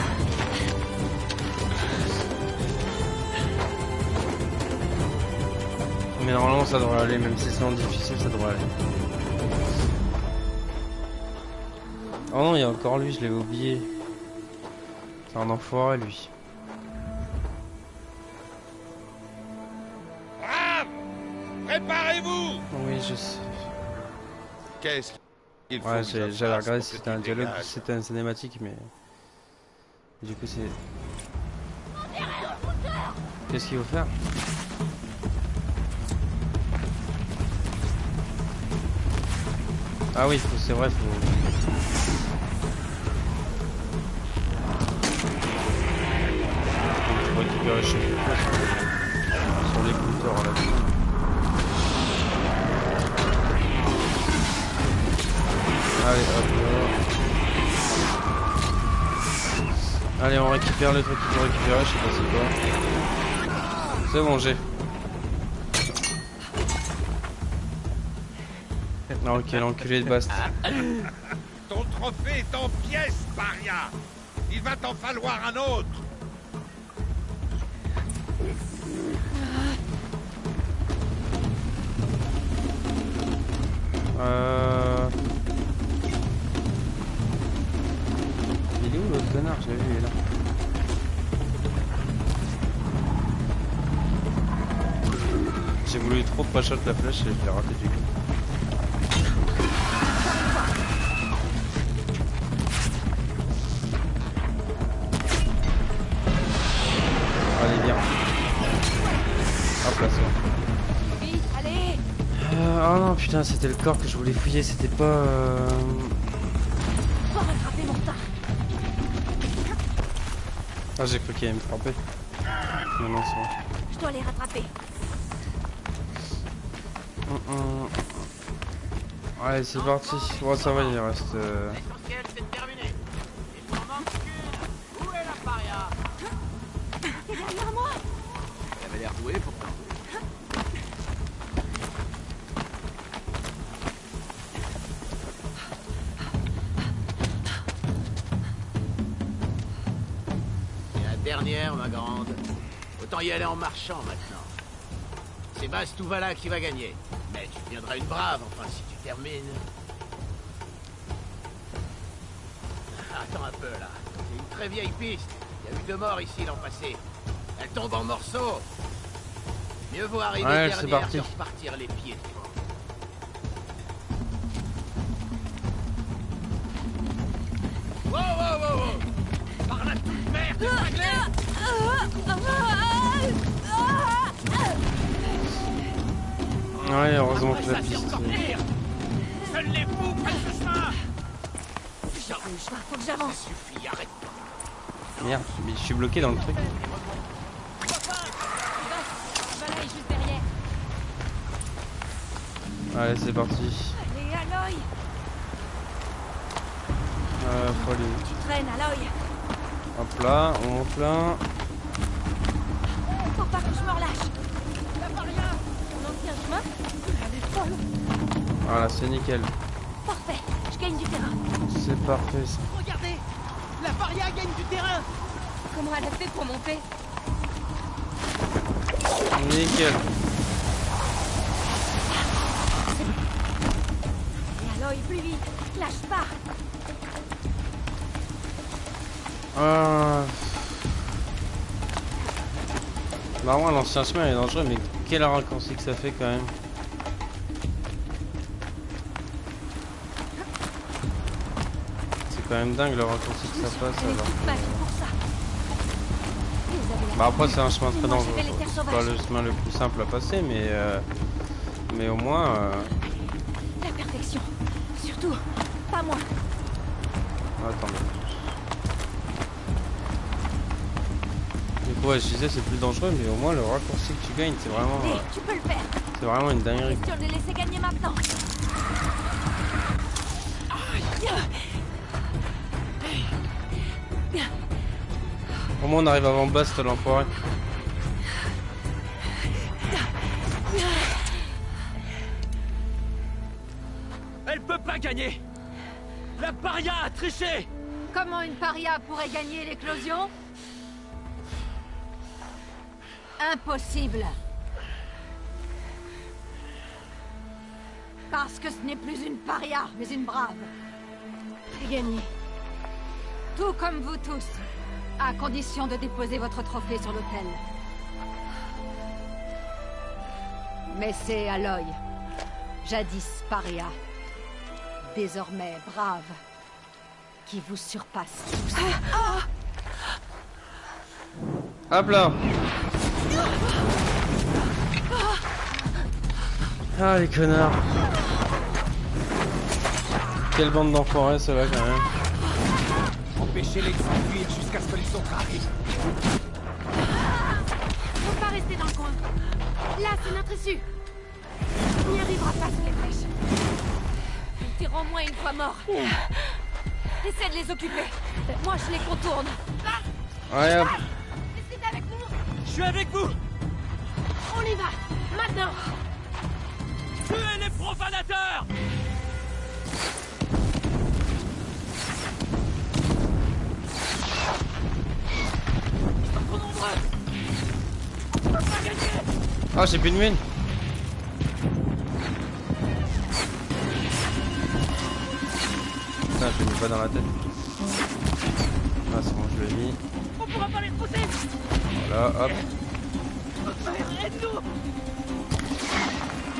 Mais normalement ça devrait aller, même si c'est en difficile ça devrait aller. Oh non, il y a encore lui, je l'avais oublié. C'est un enfoiré lui. Préparez-vous! Oui, je sais. Qu'est-ce qu'il faut Ouais, que je j'avais fasse regardé pour si que c'était tu un dialogue, dégages? si c'était une cinématique, mais... Du coup, c'est... Qu'est-ce qu'il faut faire? Ah oui, c'est vrai, faut... Faut récupérer chez lui. Sur l'écouteur là. Allez, hop là. Allez, on récupère le truc qu'il faut récupérer, je sais pas c'est quoi. C'est bon, j'ai. Non, quel enculé de Bast. Ton trophée est en pièces, paria! Il va t'en falloir un autre! Il est où l'autre connard? Je l'ai vu, il est là. J'ai voulu trop pré-shot la flèche et je l'ai raté du coup. Allez, viens. Hop là, c'est bon. Vite, allez! Oh non, putain, c'était le corps que je voulais fouiller, c'était pas... Faut rattraper mon retard. Ah, j'ai cru qu'il allait me frapper. Non, non, c'est bon. Je dois les rattraper. Allez, c'est parti. Bon, ça va, il reste... L'essentiel, c'est terminé. Il m'en manque qu'une. Où est la paria? T'es derrière moi! Elle avait l'air douée pourtant. Et la dernière, ma grande. Autant y aller en marchant maintenant. C'est Bastouvala qui va gagner. Mais tu deviendras une brave, enfin, si tu termines. Attends un peu, là. C'est une très vieille piste. Il y a eu 2 morts ici l'an passé. Elle tombe en morceaux. Mieux vaut arriver Ouais, c'est dernière parti. que repartir les pieds devant. Wow, wow, wow, wow. Par la toute merde, t'es cinglé. Ouais, heureusement que la Ça, c'est piste... encore pire. Seuls les fous prennent ce chemin. Faut que j'avance. Ça suffit, arrête. Merde, mais je suis bloqué dans le truc. Voilà, est juste derrière. Allez, c'est parti. Allez, Aloy! Faut aller où? Tu traînes, Aloy! Hop là, on monte là. Faut pas que je me relâche! La paria! On ancien chemin? Elle est folle! Voilà, c'est nickel. Parfait! Je gagne du terrain! C'est parfait ça. Regardez! La paria gagne du terrain! Comment elle a fait pour monter? Nickel. Et plus vite. Lâche pas. Bah ouais, l'ancien chemin est dangereux, mais quel raccourci que ça fait quand même. C'est quand même dingue le raccourci que ça passe alors. Bah après c'est un chemin très dangereux. C'est pas le chemin le plus simple à passer, mais au moins... La perfection. Surtout, pas moi. Attendez. Du coup ouais, je disais c'est plus dangereux, mais au moins le raccourci que tu gagnes c'est vraiment... Tu peux le faire. C'est vraiment une dinguerie. Question de les laisser gagner maintenant. Au moins on arrive avant Bast l'enfoiré. Elle peut pas gagner. La paria a triché. Comment une paria pourrait gagner l'éclosion? Impossible. Parce que ce n'est plus une paria, mais une brave. J'ai gagné. Tout comme vous tous. À condition de déposer votre trophée sur l'autel. Mais c'est Aloy. Jadis paria. Désormais brave. Qui vous surpasse tous. Hop là. Ah les connards. Quelle bande d'enfoirés ça va quand même. Empêchez-les de s'enfuir jusqu'à ce que les autres arrivent. Faut pas rester dans le coin. Là, c'est notre issue. On n'y arrivera pas sous les flèches. Ils tireront moins une fois morts. Essaie de les occuper. Moi, je les contourne. Ouais, hop. Restez avec nous. Je suis avec vous. On y va. Maintenant. Tuez les profanateurs. Ah, j'ai plus de mine. Putain, je l'ai mis pas dans la tête. Ah, c'est bon, je l'ai mis. On pourra pas les repousser. Voilà, hop. Aide-nous.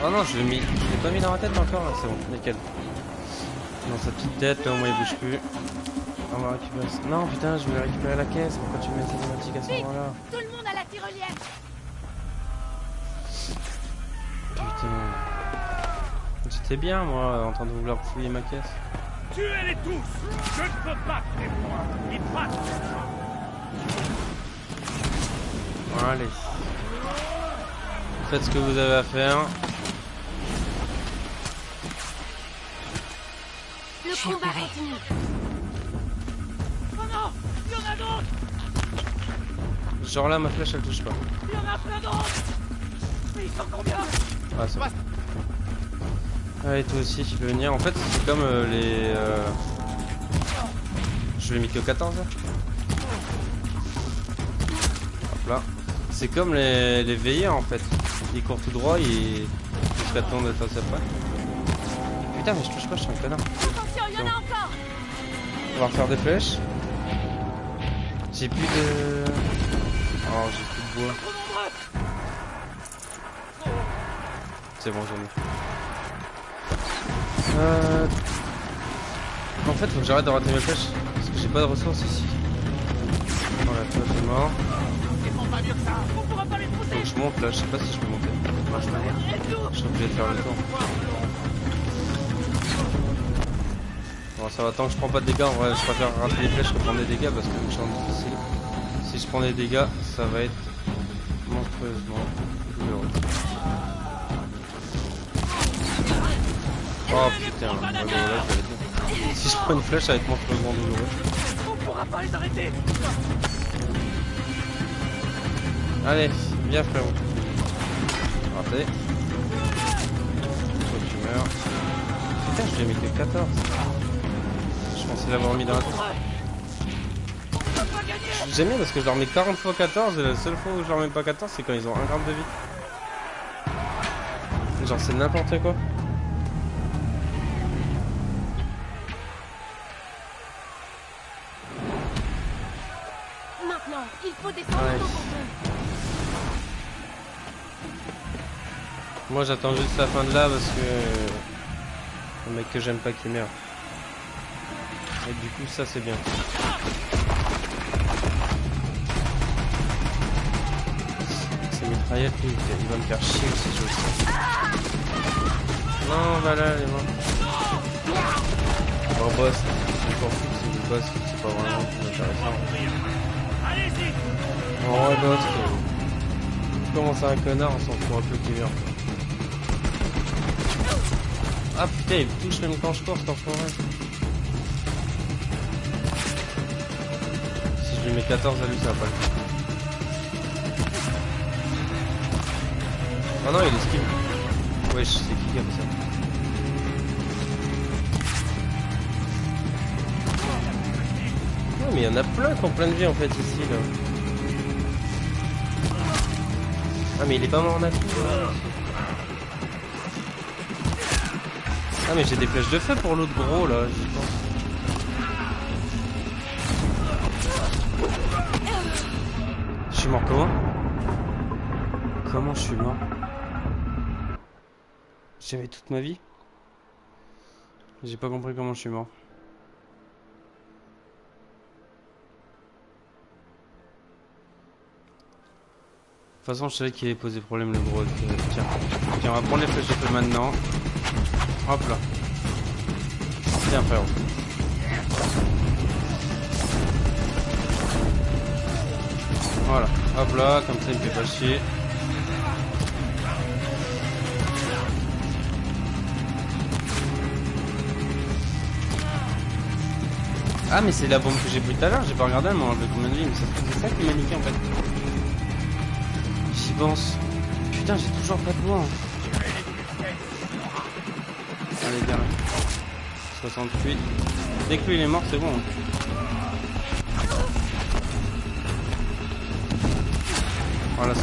Oh non, je l'ai pas mis dans la tête encore, c'est bon, nickel. Dans sa petite tête, là au moins il bouge plus. On va récupérer ça. Non, putain, je voulais récupérer la caisse. Pourquoi tu mets cette cinématique à ce moment-là? Tout le monde à la tyrolienne. Putain. J'étais bien, moi, en train de vouloir fouiller ma caisse. Tuez-les tous. Je ne peux pas les moi. Ils passent. Allez. Faites ce que vous avez à faire. Le combat continue. Oh non, il y en a d'autres. Genre là, ma flèche elle touche pas. Il y en a plein d'autres. Mais ils sont combien? Ah, c'est bon. Allez, toi aussi, tu peux venir. En fait, c'est comme les. Je l'ai mis que 14 là. Hop là. C'est comme les veilleurs en fait. Ils courent tout droit, ils se répondent de face à face. Putain, mais je touche pas, je suis un connard. Attention, il y en a encore. On va refaire des flèches. J'ai plus de. Oh, j'ai plus de bois. C'est bon, j'en ai. En fait, faut que j'arrête de rater mes flèches. Parce que j'ai pas de ressources ici. Voilà, toi t'es mort. Donc je monte là, je sais pas si je peux monter. Moi je peux monter. Je suis obligé de faire le tour. Bon, ça va, tant que je prends pas de dégâts, en vrai, je préfère rater les flèches que prendre des dégâts parce que je suis en difficile. Si je prends des dégâts, ça va être monstrueusement douloureux. Oh putain, ouais, bon, là, je vais dire. Si je prends une flèche, ça va être monstrueusement douloureux. On pourra pas les arrêter. Allez, viens frérot. Raté. Toi tu meurs. Putain, je l'ai mis que 14. Je pensais l'avoir mis dans la tête. J'aime bien parce que je leur mets 40 fois 14 et la seule fois où je leur mets pas 14 c'est quand ils ont 1 gramme de vie. Genre c'est n'importe quoi. faut descendre Ouais. au fond. Moi j'attends juste la fin de là parce que un mec que j'aime pas qui meurt. Et du coup ça c'est bien. Ces mitraillettes lui, il va me faire chier aussi je le sais. Non voilà elle est morte. Bon boss, c'est encore fou c'est le boss, c'est pas vraiment intéressant. En vrai l'autre, comment c'est un connard on s'en fout un peu qu'il meurt. Ah putain il me touche même quand je cours cet enfoiré. Si je lui mets 14 à lui ça va pas le faire. Oh non il esquive. Wesh c'est qui comme ça. Non mais il y en a plein qui ont plein de vie en fait ici là. Ah mais il est pas mort d'un coup là. Ah mais j'ai des flèches de feu pour l'autre gros là, je pense. Je suis mort comment? Comment je suis mort? J'avais toute ma vie? J'ai pas compris comment je suis mort. De toute façon je savais qu'il allait poser problème le gros. Tiens, on va prendre les flèches de feu maintenant. Hop là. Tiens frérot. Voilà. Hop là, comme ça il me fait pas chier. Ah mais c'est la bombe que j'ai pris tout à l'heure, j'ai pas regardé elle m'a enlevé combien de vie, mais c'est ça qui m'a niqué en fait. J'y pense. Putain j'ai toujours pas de bois. Allez bien. 68. Dès que lui il est mort c'est bon. Voilà ça.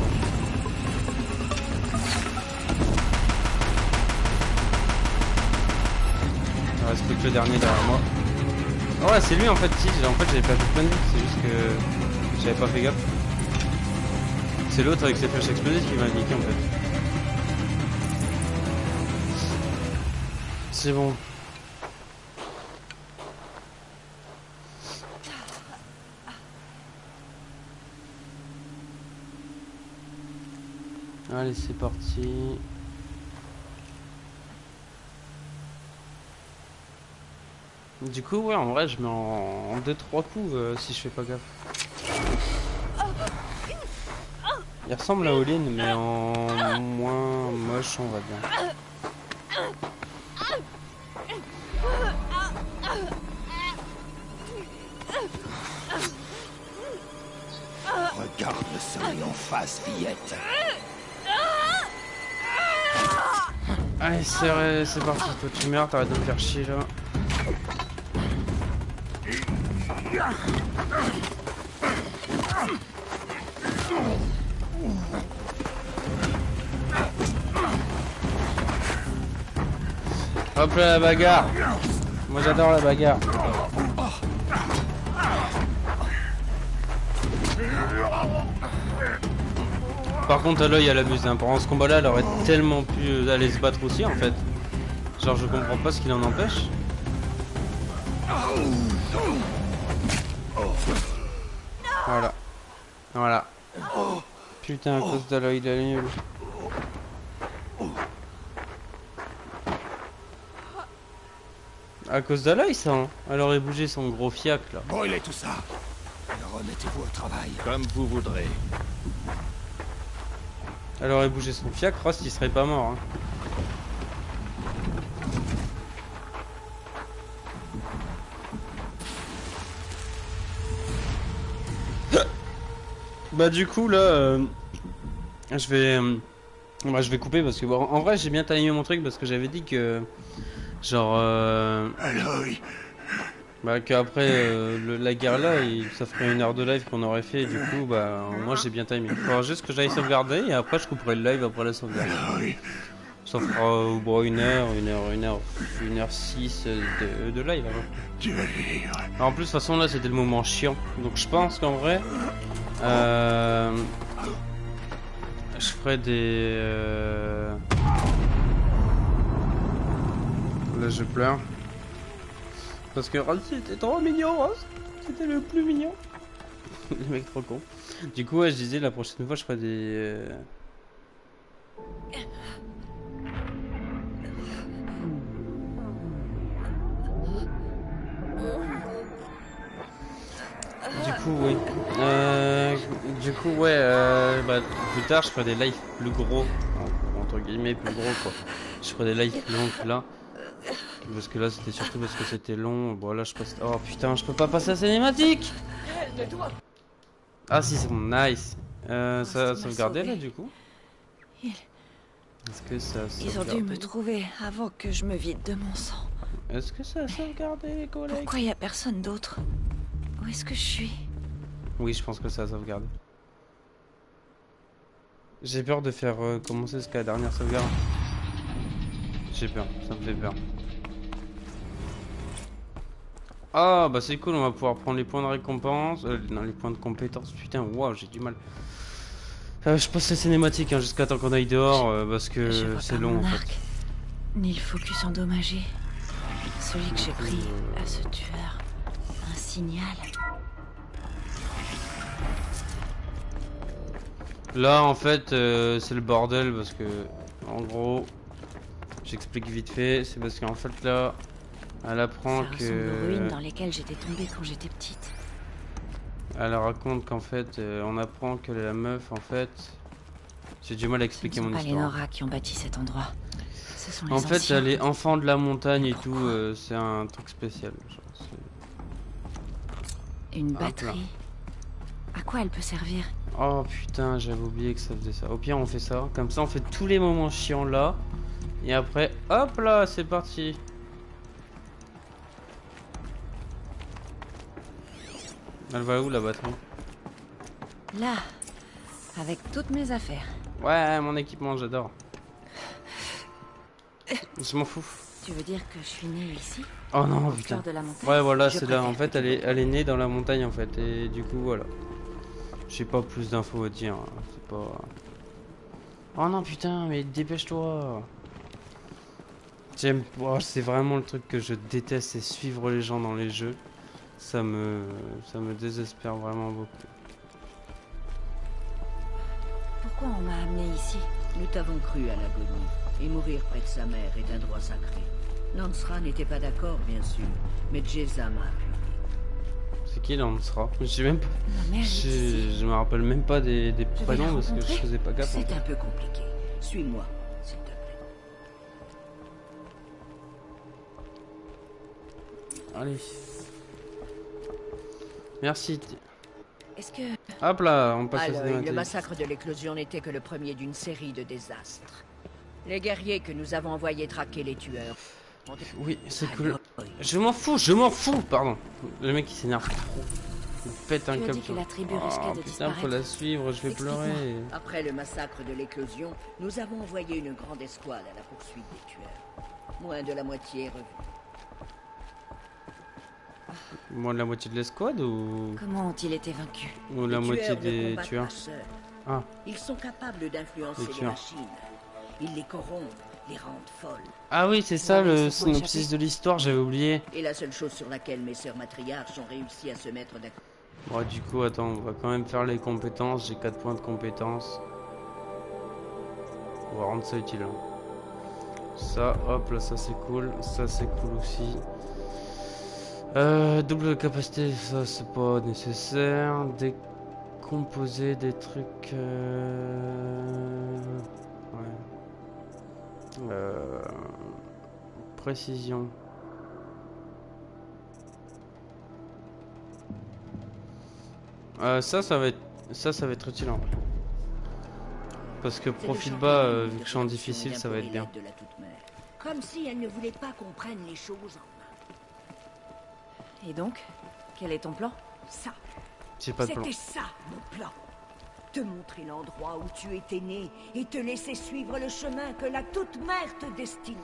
Il reste plus que le dernier derrière moi. Oh ouais c'est lui en fait si, en fait j'avais pas fait plein de vie, c'est juste que j'avais pas fait gaffe. C'est l'autre avec ses flèches explosives qui m'a niqué en fait. C'est bon. Allez c'est parti. Du coup ouais en vrai je mets en 2-3 coups si je fais pas gaffe. Il ressemble à All-in mais en moins moche on va dire. Regarde le soleil en face, fillette. Allez c'est parti, toi tu meurs, t'arrêtes de me faire chier là. Hop là la bagarre. Moi j'adore la bagarre. Par contre Aloy elle abuse hein. Pendant ce combat là elle aurait tellement pu aller se battre aussi en fait. Genre je comprends pas ce qu'il en empêche. Voilà. Voilà. Putain à cause d'Aloy il est nul. À cause d'Aloy ça hein. Elle aurait bougé son gros fiac là. Brûlez tout ça. Alors remettez-vous au travail. Comme vous voudrez. Elle aurait bougé son fiac, Rost il serait pas mort hein. Bah du coup là je vais couper parce que bon, en vrai j'ai bien timé mon truc parce que j'avais dit que genre Aloy. bah qu'après la guerre là ça ferait 1 heure de live qu'on aurait fait et du coup bah moi j'ai bien timé. Il faudra juste que j'aille sauvegarder et après je couperai le live après la sauvegarde. Aloy. Je Ça fera bon, 1h6 de live. Alors, en plus, de toute façon, là, c'était le moment chiant. Donc, je pense qu'en vrai, je ferai des... Là, je pleure. Parce que Ross, c'était trop mignon, Ross. C'était le plus mignon. Le mec trop con. Du coup, ouais, je disais, la prochaine fois, je ferai des... Du coup, ouais, bah, plus tard, je ferai des lives plus gros, entre guillemets, plus gros, quoi. Je ferai des lives plus longs que là. Parce que là, c'était surtout parce que c'était long. Bon, là, je passe... Oh, putain, je peux pas passer à la cinématique. Ah, si, c'est bon, nice. Ça a sauvegardé, là, du coup. Est-ce que ça a sauvegardé? Ils ont dû me trouver avant que je me vide de mon sang. Est-ce que ça a sauvegardé, les collègues? Pourquoi il y a personne d'autre? Où est-ce que je suis? Oui, je pense que ça a sauvegardé. J'ai peur de faire commencer jusqu'à la dernière sauvegarde. J'ai peur, ça me fait peur. Ah, bah c'est cool, on va pouvoir prendre les points de récompense. Non, les points de compétence, putain, waouh, j'ai du mal. Je passe la cinématique hein, jusqu'à temps qu'on aille dehors parce que c'est long en fait. Ni le focus endommagé. Celui que j'ai pris à ce tueur. Un signal. Là en fait c'est le bordel parce que en gros j'explique vite fait, c'est parce qu'en fait là elle apprend ça ressemble aux ruines dans lesquelles j'étais tombée quand j'étais petite. Elle raconte qu'en fait on apprend que la meuf en fait j'ai du mal à expliquer mon histoire. Ce ne sont pas les Nora qui ont bâti cet endroit. Ce sont les en fait anciens. elle est enfant de la montagne et tout, c'est un truc spécial. Genre, une batterie. À quoi elle peut servir? Oh putain, j'avais oublié que ça faisait ça. Au pire, on fait ça. Comme ça, on fait tous les moments chiants là. Et après, hop là, c'est parti. Elle va où la batterie? Là, avec toutes mes affaires. Ouais, mon équipement, j'adore. Je m'en fous. Tu veux dire que je suis née ici? Oh non, au putain. cœur de la montagne? Ouais, voilà, c'est là. En fait, elle est née dans la montagne en fait. Et du coup, voilà. J'ai pas plus d'infos à dire. C'est pas. Oh non, putain, mais dépêche-toi. J'aime. Oh, c'est vraiment le truc que je déteste, c'est suivre les gens dans les jeux. Ça me désespère vraiment beaucoup. Pourquoi on m'a amené ici? Nous t'avons cru à l'agonie. Et mourir près de sa mère est un droit sacré. Lancera n'était pas d'accord, bien sûr, mais Jeza m'a appuyé. C'est qui Lancera? Je sais même pas. Ma mère je me rappelle même pas des prénoms parce que je faisais pas gaffe. C'est un peu compliqué. Suis-moi, s'il te plaît. Allez. Merci. Est-ce que... Hop là, on passe à la Alors, cinématique. le massacre de l'éclosion n'était que le premier d'une série de désastres. Les guerriers que nous avons envoyés traquer les tueurs. Oui, c'est cool. Je m'en fous, pardon. Le mec il s'énerve trop. Il pète un câble. Oh putain, faut la suivre, je vais pleurer. Après le massacre de l'éclosion, nous avons envoyé une grande escouade à la poursuite des tueurs. Moins de la moitié est revenue. Moins de la moitié de l'escouade ou... Comment ont-ils été vaincus? Ou la moitié des tueurs. Ah. Ils sont capables d'influencer les machines. Ils les corrompent, les rendent folles. Ah oui, c'est ça le synopsis de l'histoire, j'avais oublié. Et la seule chose sur laquelle mes sœurs matriarches ont réussi à se mettre d'accord. Bon, du coup, attends, on va quand même faire les compétences. J'ai 4 points de compétences. On va rendre ça utile. Hein. Ça, hop, là, ça c'est cool. Ça c'est cool aussi. Double capacité, ça c'est pas nécessaire. Décomposer des trucs. Ouais. Précision. Ça va être utile en vrai. Parce que profil bas, vu que je suis en difficile, ça va être bien. Comme si elle ne voulait pas qu'on prenne les choses en main. Et donc, quel est ton plan? Ça. J'ai pas de plan. C'était ça, mon plan. te montrer l'endroit où tu étais né et te laisser suivre le chemin que la toute-mère te destinait.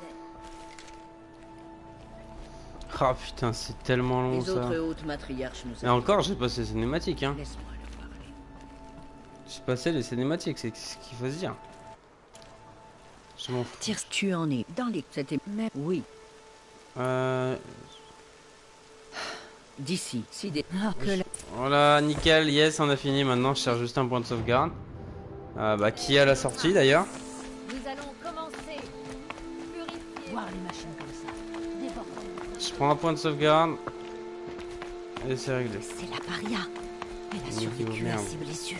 Ah putain, c'est tellement long Les ça. autres hautes matriarches nous Et encore, j'ai passé les cinématiques, hein. Laisse-moi le parler. J'ai passé les cinématiques, c'est ce qu'il faut se dire. Je m'en fous. Tire, tu en es dans les... C'était... Mais oui. D'ici, si des... Voilà, nickel, yes, on a fini. Maintenant, je cherche juste un point de sauvegarde. Bah, qui est à la sortie d'ailleurs. Nous allons commencer. Purifier. Voir les machines comme ça. Dévorant. Je prends un point de sauvegarde. Et c'est réglé. C'est la paria. Elle a Oh, survécu à merde. ses blessures.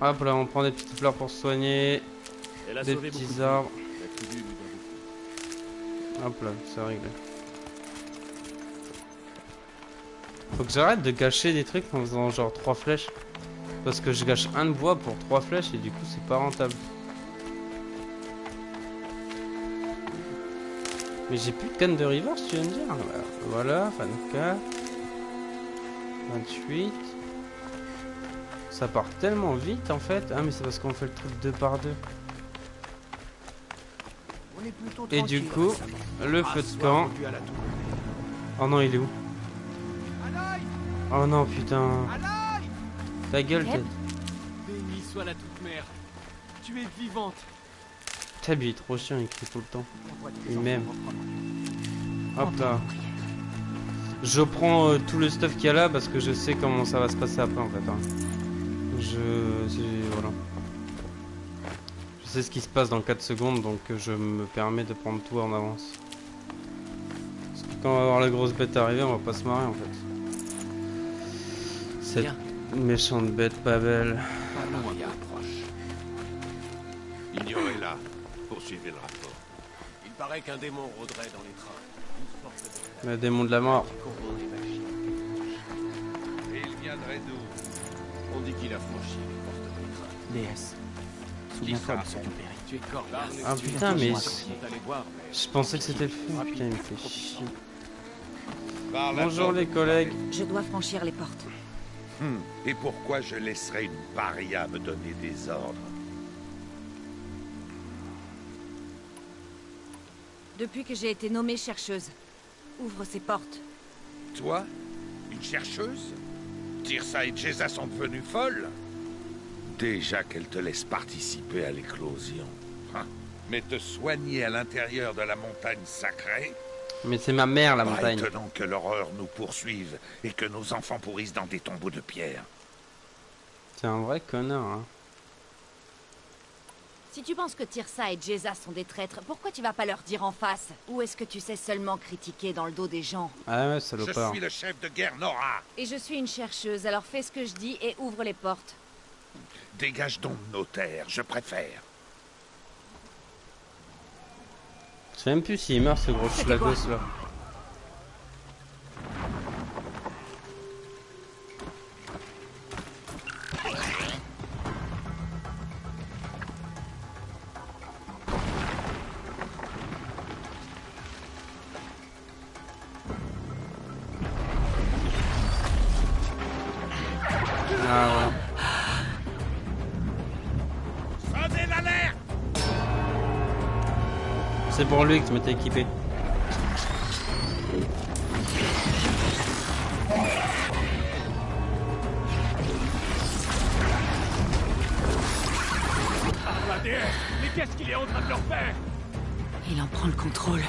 Hop là, on prend des petites fleurs pour se soigner. Elle a Des sauvé beaucoup petits de arbres. vie. La tribu lui doit beaucoup. Hop là, c'est réglé. Faut que j'arrête de gâcher des trucs en faisant genre 3 flèches. Parce que je gâche un de bois pour 3 flèches et du coup c'est pas rentable. Mais j'ai plus de canne de reverse, tu vas me dire. Voilà, 24. 28. Ça part tellement vite en fait. Ah mais c'est parce qu'on fait le truc 2 par 2. On est plutôt Et du tranquille coup, récemment. le feu de Grâce camp. rendu à la tour. Oh non, il est où? Oh non, putain. Ta gueule, Ted. Béni soit la toute-mère. Tu es vivante. Ted, il est trop chiant, il crie tout le temps. Il m'aime. Hop là. Je prends tout le stuff qu'il y a là parce que je sais comment ça va se passer après en fait. Hein. Voilà. Je sais ce qui se passe dans 4 secondes donc je me permets de prendre tout en avance. Parce que quand on va voir la grosse bête arriver, on va pas se marrer en fait. Cette Bien. méchante bête pas belle. Paria approche. Ignorez-la. Poursuivez le rapport. Il paraît qu'un démon rôderait dans les trains. Une sorte de Le démon de la mort. Et il viendrait d'où? On dit qu'il a franchi les portes des trains. Déesse, souviens-toi de ce ton péril. Tu es corps. Ah putain mais Allez voir, mais... je pensais que c'était le feu. Putain il me fait chier. Par la Bonjour porte. les collègues. Je dois franchir les portes. Et pourquoi je laisserais une paria me donner des ordres? Depuis que j'ai été nommée chercheuse, ouvre ces portes. Toi? Une chercheuse? Tirsa et Jeza sont devenues folles? Déjà qu'elles te laissent participer à l'éclosion. Mais te soigner à l'intérieur de la montagne sacrée? Mais c'est ma mère la montagne. Pas étonnant que l'horreur nous poursuive et que nos enfants pourrissent dans des tombeaux de pierre. C'est un vrai connard hein. Si tu penses que Tirsa et Jeza sont des traîtres, pourquoi tu vas pas leur dire en face? Ou est-ce que tu sais seulement critiquer dans le dos des gens? Ah ouais Je salopard. suis le chef de guerre Nora. Et je suis une chercheuse, alors fais ce que je dis et ouvre les portes. Dégage donc de nos terres, je préfère. Je sais même plus s'il meurt ce gros schlagos là. Ah ouais. Sonnez l'alerte! C'est pour lui que tu m'étais équipé. La déesse. Mais qu'est-ce qu'il est en train de leur faire? Il en prend le contrôle.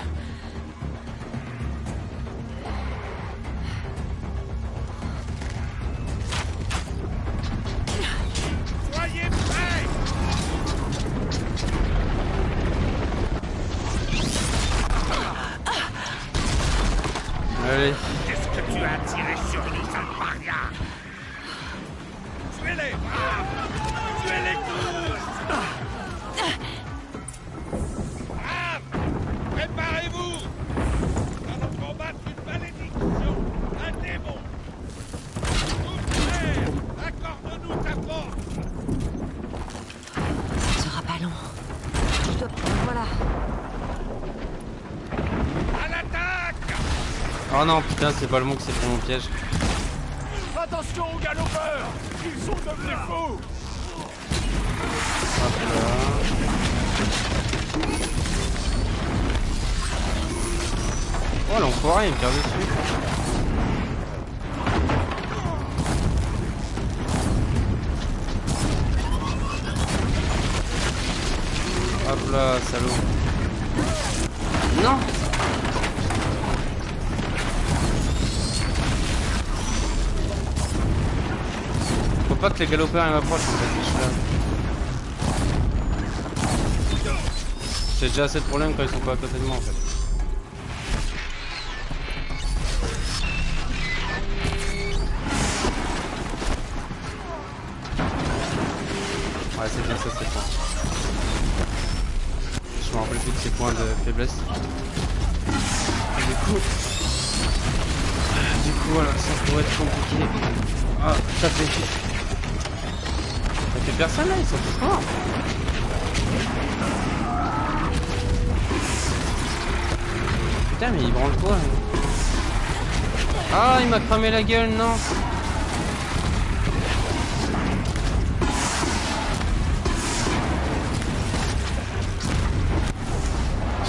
Soyez prêts! Allez. Qu'est-ce que tu as tiré sur nous, sale paria? Tuez-les, braves! Tuez-les tous! Braves! Préparez-vous! Nous allons combattre une malédiction, un démon! Tout frère, accorde-nous ta force! Ça sera pas long. Je dois... Voilà. À l'attaque! Oh non putain c'est pas le monde qui s'est pris mon piège. attention aux galopeurs! Ils sont devenus fous! Hop là. Oh l'enfoiré, il me tire dessus. Hop là, salaud. Non. Faut pas que les galopeurs m'approchent en fait, je suis là. J'ai déjà assez de problèmes quand ils sont pas à côté de moi en fait. Ouais, c'est bien ça, c'est bon. Je me rappelle plus de ses points de faiblesse. Et du coup voilà, ça pourrait être compliqué. Ah, ça fait personne là, ils sont tous morts. Putain, mais il branle quoi? Ah, il m'a cramé la gueule, non.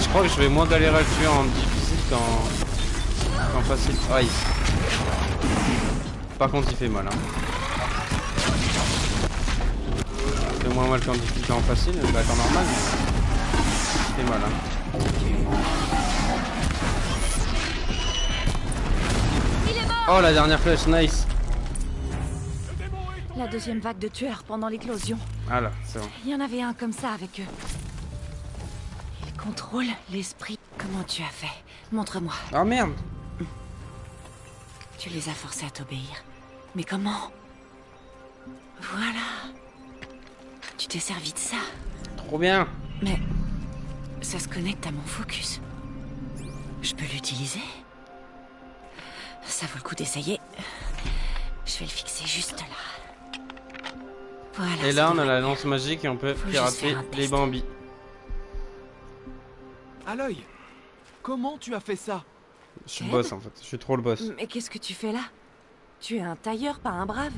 Je crois que je vais moins galérer à le tuer en difficile qu'en facile. Aïe. Par contre il fait mal hein. Il fait moins mal qu'en difficile qu'en facile, bah qu'en normal mais il fait mal hein. Oh la dernière flèche, nice. La deuxième vague de tueurs pendant l'éclosion. Ah là, c'est bon. Il y en avait un comme ça avec eux. Il contrôle l'esprit. Comment tu as fait? Montre-moi. Oh merde. Tu les as forcés à t'obéir. Mais comment? Voilà. Tu t'es servi de ça. Trop bien. Mais ça se connecte à mon focus. Je peux l'utiliser? Ça vaut le coup d'essayer. Je vais le fixer juste là. Voilà. Et là on a la lance magique et on peut pirater les bambis. Aloy, comment tu as fait ça? Je suis le boss en fait, je suis trop le boss. Mais qu'est-ce que tu fais là? Tu es un tailleur, pas un brave?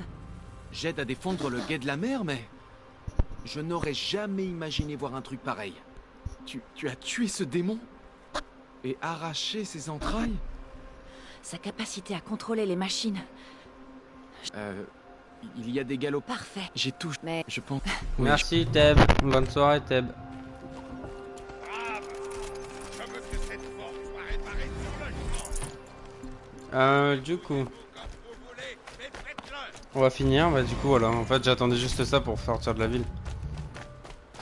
J'aide à défendre le guet de la mer, mais... je n'aurais jamais imaginé voir un truc pareil. Tu as tué ce démon? Et arraché ses entrailles? Sa capacité à contrôler les machines. Il y a des galops. Parfait. J'ai tout, mais je pense... Oui, merci Teb, bonne soirée Teb. Du coup, on va finir. Bah du coup voilà, en fait j'attendais juste ça pour sortir de la ville.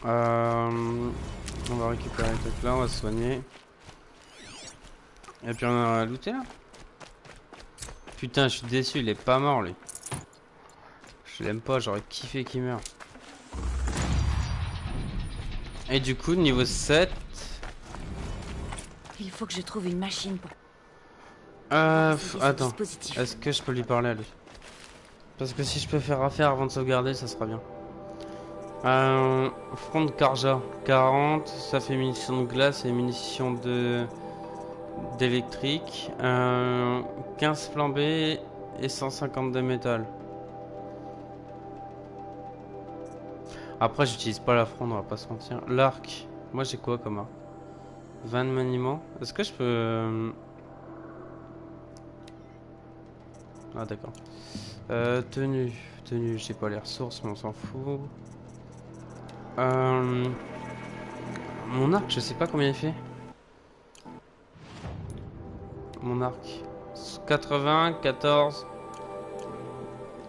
On va récupérer le truc là, on va se soigner. Et puis on a looté là. Putain, je suis déçu, il est pas mort lui. Je l'aime pas, j'aurais kiffé qu'il meure. Et du coup, niveau 7. Il faut que je trouve une machine pour... Attends, est-ce que je peux lui parler à lui? Parce que si je peux faire affaire avant de sauvegarder, ça sera bien. Front de Karja, 40, ça fait munitions de glace et munitions d'électrique. 15 flambées et 150 de métal. Après, j'utilise pas la fronde, on va pas se mentir. L'arc, moi j'ai quoi comme arc? 20 de maniement. Est-ce que je peux... Ah d'accord. Tenue, j'ai pas les ressources mais on s'en fout. Mon arc, je sais pas combien il fait. Mon arc. 80, 14.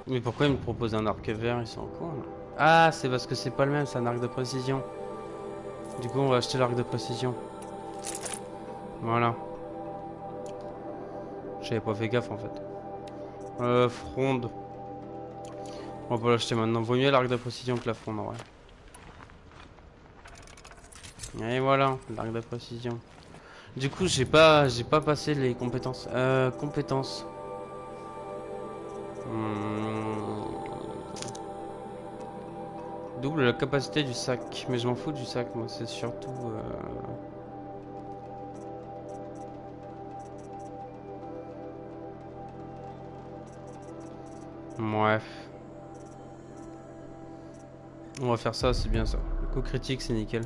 Mais pourquoi il me propose un arc vert? Ils sont en cours là. Ah, c'est parce que c'est pas le même, c'est un arc de précision. Du coup, on va acheter l'arc de précision. Voilà. J'avais pas fait gaffe en fait. Fronde. On va pas l'acheter maintenant. Vaut mieux l'arc de précision que la fronde en vrai. Et voilà, l'arc de précision. Du coup, j'ai pas passé les compétences. Compétences. Double la capacité du sac. Mais je m'en fous du sac, moi. C'est surtout... Bref. On va faire ça, c'est bien ça. Le coup critique, c'est nickel.